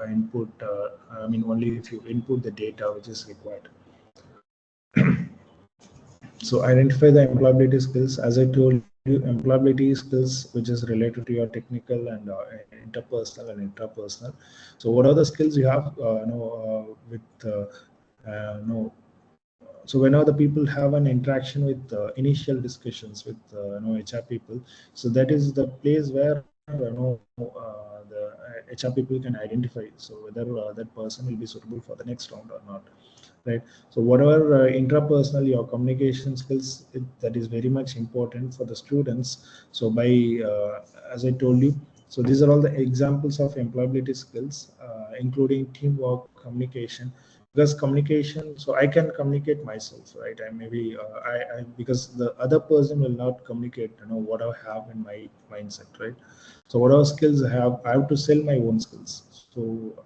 input. I mean, only if you input the data which is required. So identify the employability skills. As I told you, employability skills which is related to your technical and interpersonal and intrapersonal. So what are the skills you have with so whenever the people have an interaction with initial discussions with HR people, so that is the place where the HR people can identify so whether that person will be suitable for the next round or not, right? So whatever intrapersonal your communication skills, that is very much important for the students. So by as I told you, so these are all the examples of employability skills, including teamwork, communication. Because communication, so I can communicate myself, right? I maybe I because the other person will not communicate, what I have in my mindset, right? So whatever skills I have to sell my own skills. So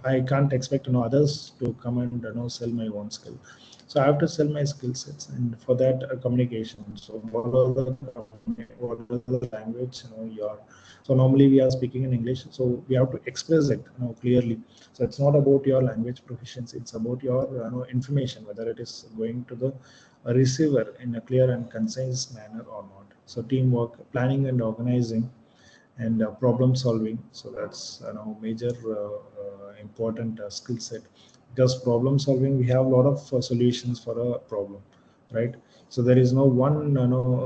I can't expect others to come and sell my own skill. So I have to sell my skill sets, and for that communication. So what are the language you're. So normally we are speaking in English, so we have to express it clearly. So it's not about your language proficiency; it's about your information, whether it is going to the receiver in a clear and concise manner or not. So teamwork, planning and organizing, and problem solving. So that's major important skill set, because problem solving, we have a lot of solutions for a problem, right? So there is no one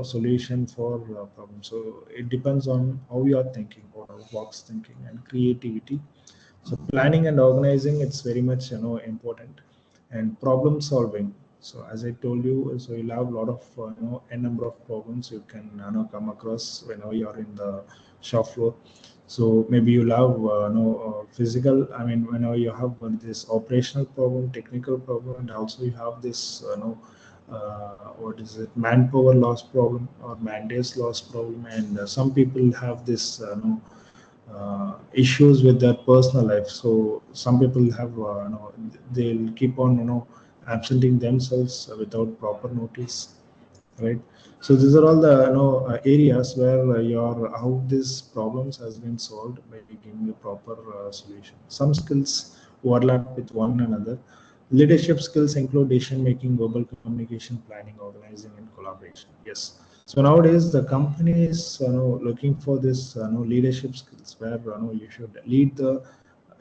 solution for problem. So it depends on how you are thinking, or box thinking and creativity. So planning and organizing, it's very much important. And problem solving, so as I told you, so you'll have a lot of a number of problems you can come across whenever you're in the shop floor. So maybe you'll have physical, I mean, whenever you have this operational problem, technical problem, and also you have this what is it, manpower loss problem or man days loss problem. And some people have this issues with their personal life. So some people have they'll keep on absenting themselves without proper notice, right? So these are all the areas where your how these problems has been solved by giving a proper solution. Some skills overlap with one another. Leadership skills include decision making, verbal communication, planning, organizing, and collaboration. Yes. So nowadays the company is looking for this leadership skills, where you should lead the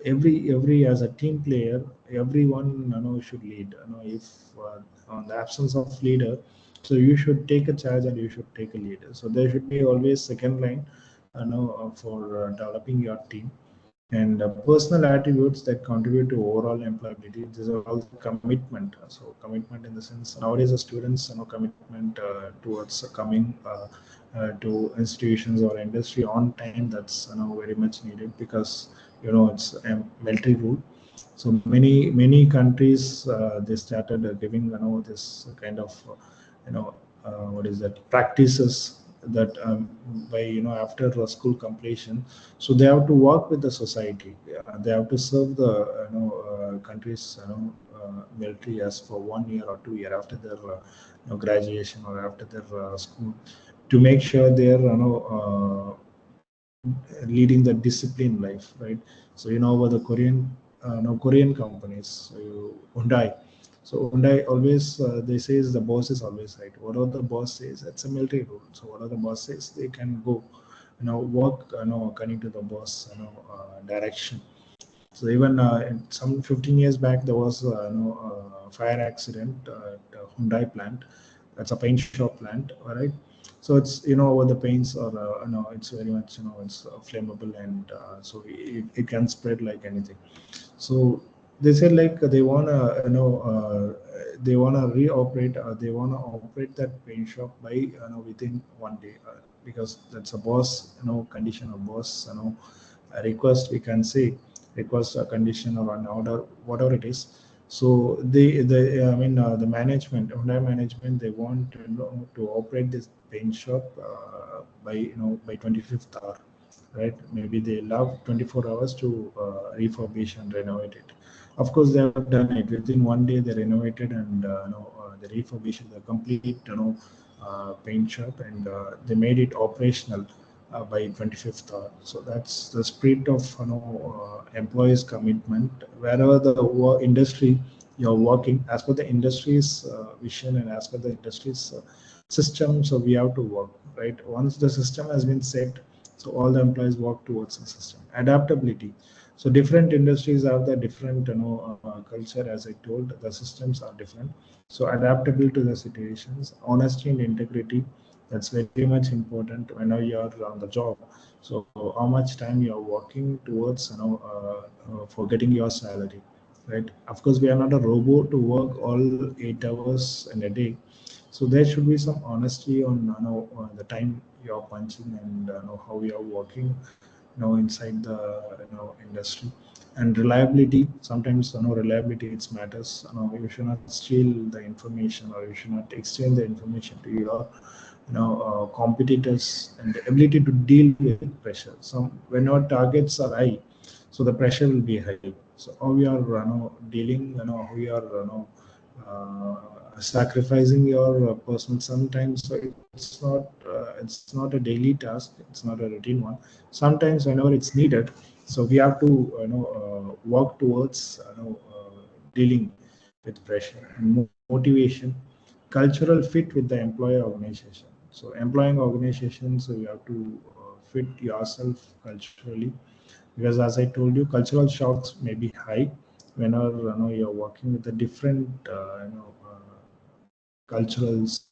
every as a team player. Everyone should lead. If on the absence of leader, so you should take a charge and you should take a lead. So there should be always second line for developing your team. And personal attributes that contribute to overall employability, these are all the commitment. So commitment in the sense, nowadays the students commitment towards coming to institutions or industry on time, that's very much needed, because it's a military rule. So many countries they started giving this kind of what is that, practices, that by after school completion, so they have to work with the society. They have to serve the country's military as for 1 year or 2 year after their graduation, or after their school, to make sure they're leading the disciplined life, right? So over the Korean, no Korean companies, so Hyundai. So Hyundai always they says the boss is always right. Whatever the boss says, that's a military rule. So whatever the boss says, they can go, work, according to the boss, direction. So even some 15 years back, there was fire accident at Hyundai plant. That's a paint shop plant, all right? So it's over the paints, or it's very much it's flammable, and so it can spread like anything. So they said like they wanna they wanna reoperate, they wanna operate that paint shop by within 1 day, because that's a boss condition, of boss a request, we can say, request a condition or an order, whatever it is. So the I mean the management, Hyundai management, they want to operate this paint shop by by 25th hour, right? Maybe they love 24 hours to refurbish and renovate it. Of course, they have done it within 1 day. They renovated, and they refurbished the complete paint shop, and they made it operational by 25th hour. So that's the spirit of employees' commitment. Wherever the industry you're working, as per the industry's vision and as per the industry's system, so we have to work, right? Once the system has been set, so all the employees work towards the system. Adaptability. So different industries have the different culture. As I told, the systems are different. So adaptable to the situations, honesty and integrity. That's very much important whenever you're on the job. So how much time you're working towards for getting your salary, right? Of course, we are not a robot to work all 8 hours in a day. So there should be some honesty on the time you're punching and how you're working inside the industry. And reliability, sometimes reliability it matters. You should not steal the information, or you should not exchange the information to your competitors, and the ability to deal with pressure. So when our targets are high, so the pressure will be high. So how we are dealing, how we are sacrificing your personal sometimes. So it's not a daily task, it's not a routine one. Sometimes whenever it's needed, so we have to work towards dealing with pressure and motivation, cultural fit with the employer organization. So employing organization, so you have to fit yourself culturally, because as I told you, cultural shocks may be high whenever you're working with a different culturals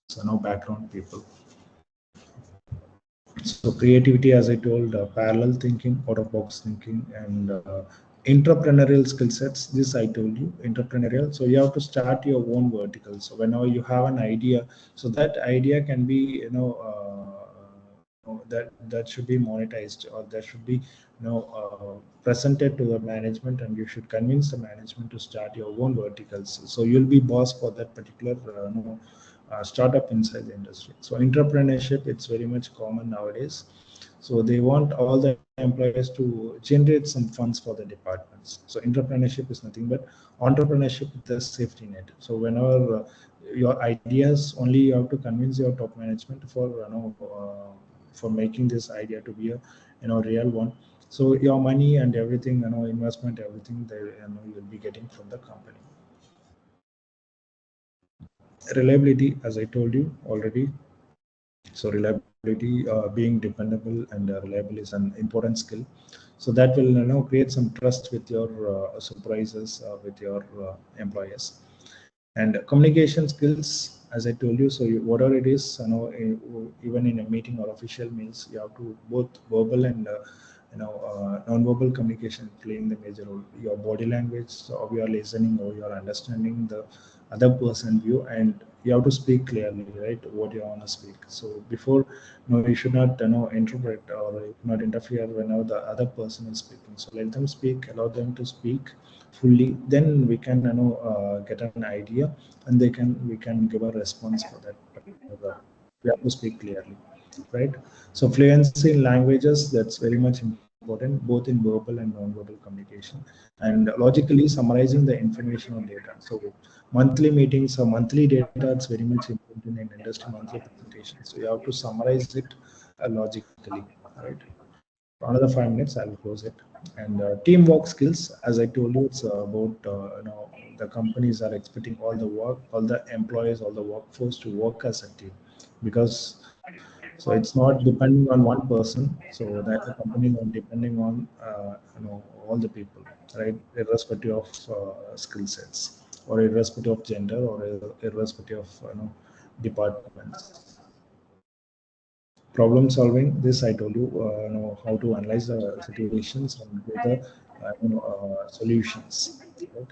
background people. So creativity, as I told, parallel thinking, out of box thinking, and entrepreneurial skill sets. This I told you, entrepreneurial. So you have to start your own vertical. So whenever you have an idea, so that idea can be that should be monetized, or that should be presented to the management, and you should convince the management to start your own verticals. So you'll be boss for that particular startup inside the industry. So entrepreneurship, it's very much common nowadays. So they want all the employees to generate some funds for the departments. So entrepreneurship is nothing but entrepreneurship with a safety net. So whenever your ideas, only you have to convince your top management for making this idea to be a real one. So your money and everything, investment, everything they you'll be getting from the company. Reliability, as I told you already. So reliability, being dependable and reliable is an important skill. So that will create some trust with your supervisors, with your employers. And communication skills, as I told you, so whatever it is, even in a meeting or official means, you have to both verbal and non-verbal communication playing the major role. Your body language, so how you are listening, or you are understanding the other person view, and you have to speak clearly, right? What you want to speak. So before, you should not interpret, or you should not interfere whenever the other person is speaking. So let them speak, allow them to speak fully. Then we can get an idea, and we can give a response for that particular. We have to speak clearly, right? So fluency in languages, that's very much important, both in verbal and non-verbal communication, and logically summarizing the information or data. So monthly meetings or monthly data, it's very much important in industry, monthly presentation. So you have to summarize it logically, right? Another 5 minutes, I will close it. And teamwork skills, as I told you, it's about the companies are expecting all the work, all the employees, all the workforce to work as a team, because so it's not depending on one person. So that the company is not depending on all the people, right? Irrespective of skill sets, or irrespective of gender, or irrespective of departments. Problem solving, this I told you, how to analyze the situations and give the solutions, right?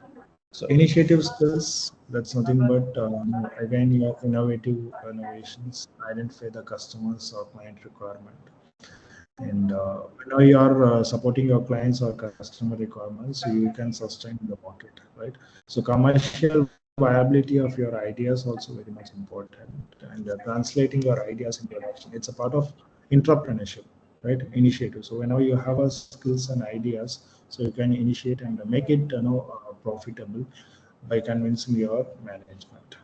So initiative skills, that's nothing but again your innovative innovations, identify the customers or client requirement. And whenever you are supporting your clients or customer requirements, so you can sustain the market, right? So commercial viability of your ideas also very much important, and translating your ideas into action, it's a part of entrepreneurship, right? Initiative. So whenever you have a skills and ideas, so you can initiate and make it profitable by convincing your management.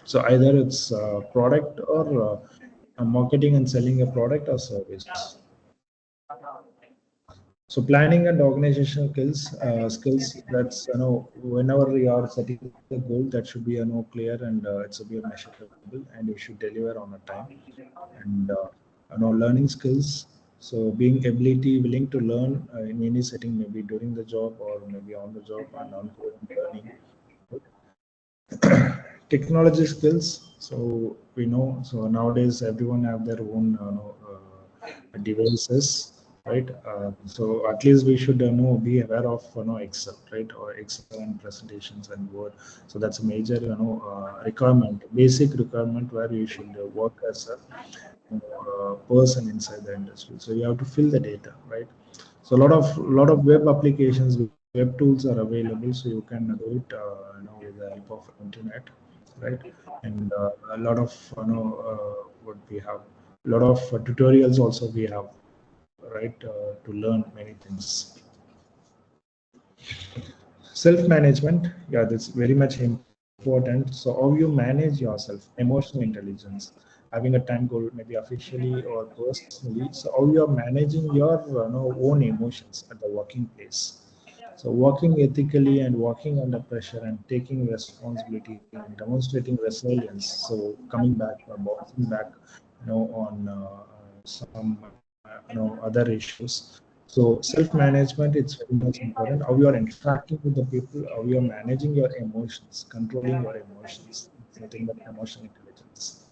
So either it's product, or marketing and selling a product or service. So planning and organizational skills, that's whenever you are setting the goal, that should be clear, and it should be measurable, and you should deliver on a time. And learning skills, so being ability willing to learn in any setting, maybe during the job or maybe on the job, and ongoing learning. Technology skills, so we know, so nowadays everyone have their own devices, right? So at least we should know be aware of Excel, right, or Excel and presentations and Word. So that's a major requirement, basic requirement where you should work as a person inside the industry. So you have to fill the data, right? So a lot of web applications, web tools are available, so you can do it, with the help of internet, right? And a lot of what we have, a lot of tutorials also we have, right, to learn many things. Self-management, yeah, that's very much important. So how you manage yourself, emotional intelligence, having a time goal, maybe officially or personally. So how you are managing your own emotions at the working place. So working ethically and working under pressure and taking responsibility and demonstrating resilience. So coming back or bouncing back, on some other issues. So self-management, it's very much important. How you are interacting with the people, how you are managing your emotions, controlling your emotions. It's nothing but emotional intelligence,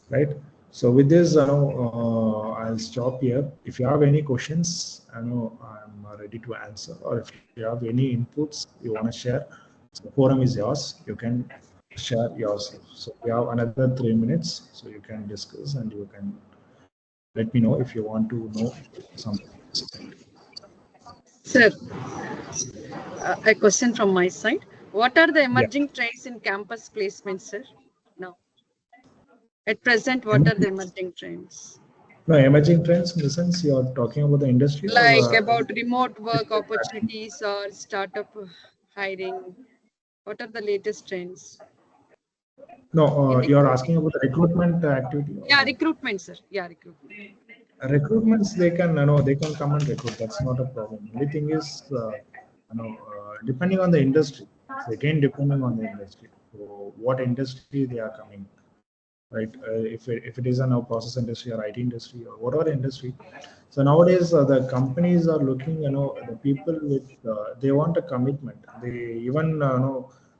right? So with this, I'll stop here. If you have any questions, I know I'm ready to answer. Or if you have any inputs you want to share, so the forum is yours. You can share yourself. So we have another 3 minutes, so you can discuss and you can let me know if you want to know something.
Sir, a question from my side. What are the
Yeah.
emerging trends in campus placement, sir? Now, at present, what are the emerging trends?
No, emerging trends in the sense you are talking about the industry or
Like about remote work opportunities or startup hiring. What are the latest trends
no,
in
you are
recruiting?
asking about the recruitment activity or
Yeah,
what?
recruitment, sir. Yeah, recruitment.
Recruitments, they can, they can come and recruit. That's not a problem. Only thing is, depending on the industry. So again, depending on the industry. So what industry they are coming, right? If it is a now process industry or IT industry or whatever industry. So nowadays, the companies are looking, the people with, they want a commitment. They even,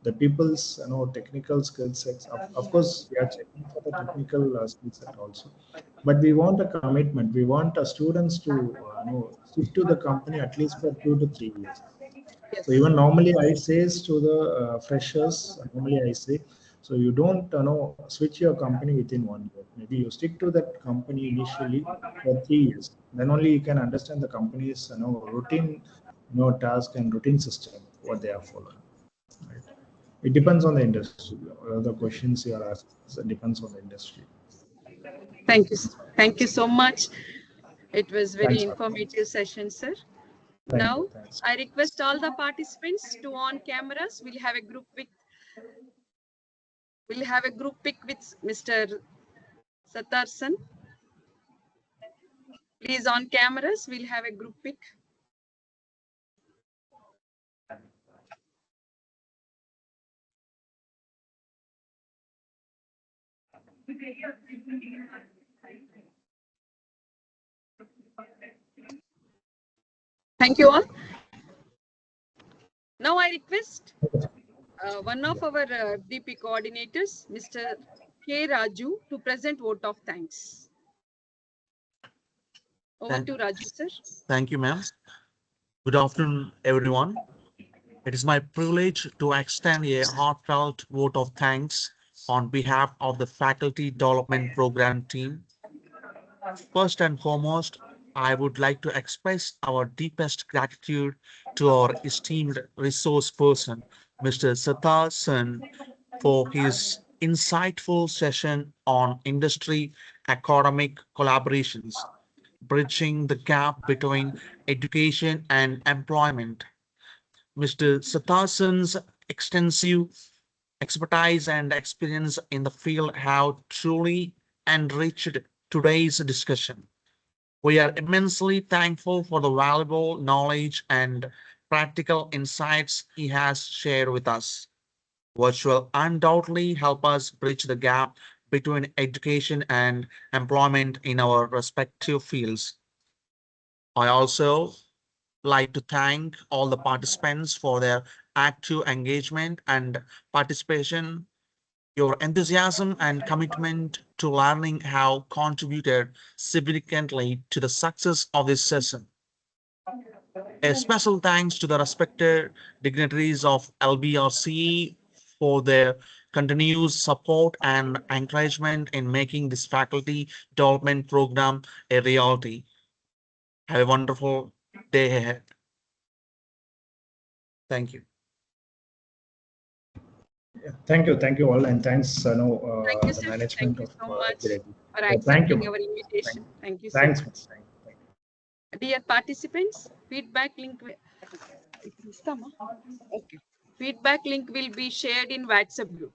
the people's, technical skill sets. Of course, we are checking for the technical skill set also, but we want a commitment. We want students to, stick to the company at least for 2 to 3 years. So
Yes.
even normally I says to the freshers, normally I say, so you don't switch your company within 1 year. Maybe you stick to that company initially for 3 years. Then only you can understand the company's routine, task and routine system what they are following. Right? It depends on the industry. The questions you are asking, so it depends on the industry.
Thank you. Thank you so much. It was very
Thanks for
informative session, sir.
thank you.
Now,
Thanks.
I request all the participants to on cameras. We'll have a group pic with Mr. Satarsan. Please on cameras. We'll have a group pic. Thank you all. Now I request one of our DP coordinators, Mr. K. Raju, to present vote of thanks. Over
Thank,
to Raju, sir.
thank you, ma'am. Good afternoon, everyone. It is my privilege to extend a heartfelt vote of thanks on behalf of the Faculty Development Program team. First and foremost, I would like to express our deepest gratitude to our esteemed resource person, Mr. Satar Sen, for his insightful session on industry academic collaborations, bridging the gap between education and employment. Mr. Satarsen's extensive expertise and experience in the field have truly enriched today's discussion. We are immensely thankful for the valuable knowledge and practical insights he has shared with us, which will undoubtedly help us bridge the gap between education and employment in our respective fields. I also like to thank all the participants for their active engagement and participation Your enthusiasm and commitment to learning have contributed significantly to the success of this session. A special thanks to the respected dignitaries of LBRC for their continuous support and encouragement in making this faculty development program a reality. Have a wonderful day ahead. Thank you.
Yeah, thank you all, and thanks,
Thank you,
the
sir. Thank
management
you
of
so much
LBRT.
for
Yeah, thank you,
accepting
ma'am.
our
Thank,
invitation. Thank you so
thanks, ma'am.
much.
Thank you.
Dear participants, okay. Feedback link will be shared in WhatsApp group.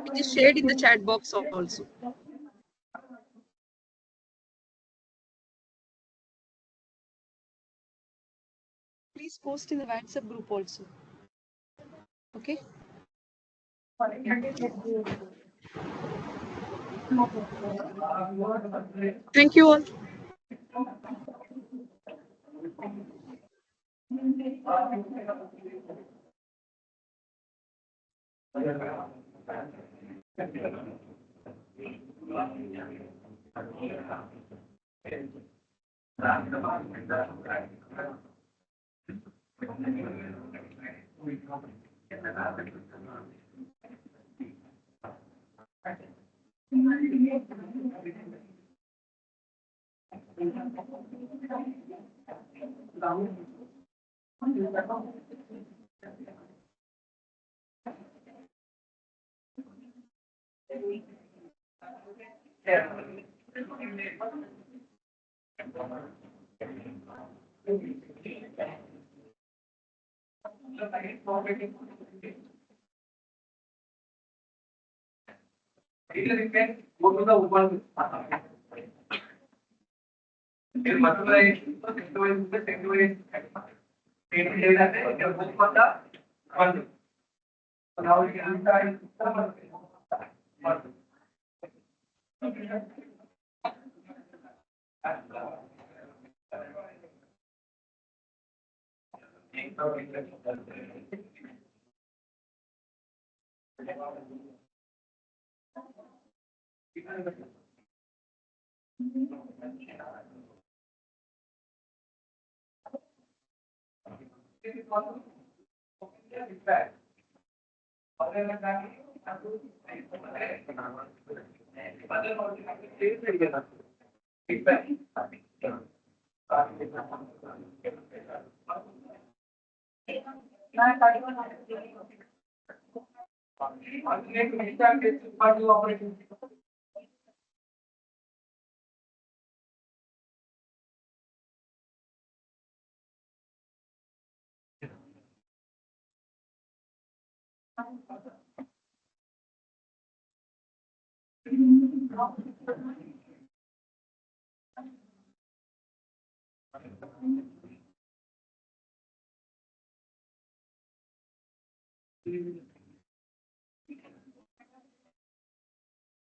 It is shared in the chat box also. Please post in the WhatsApp group also. Okay. Thank you all.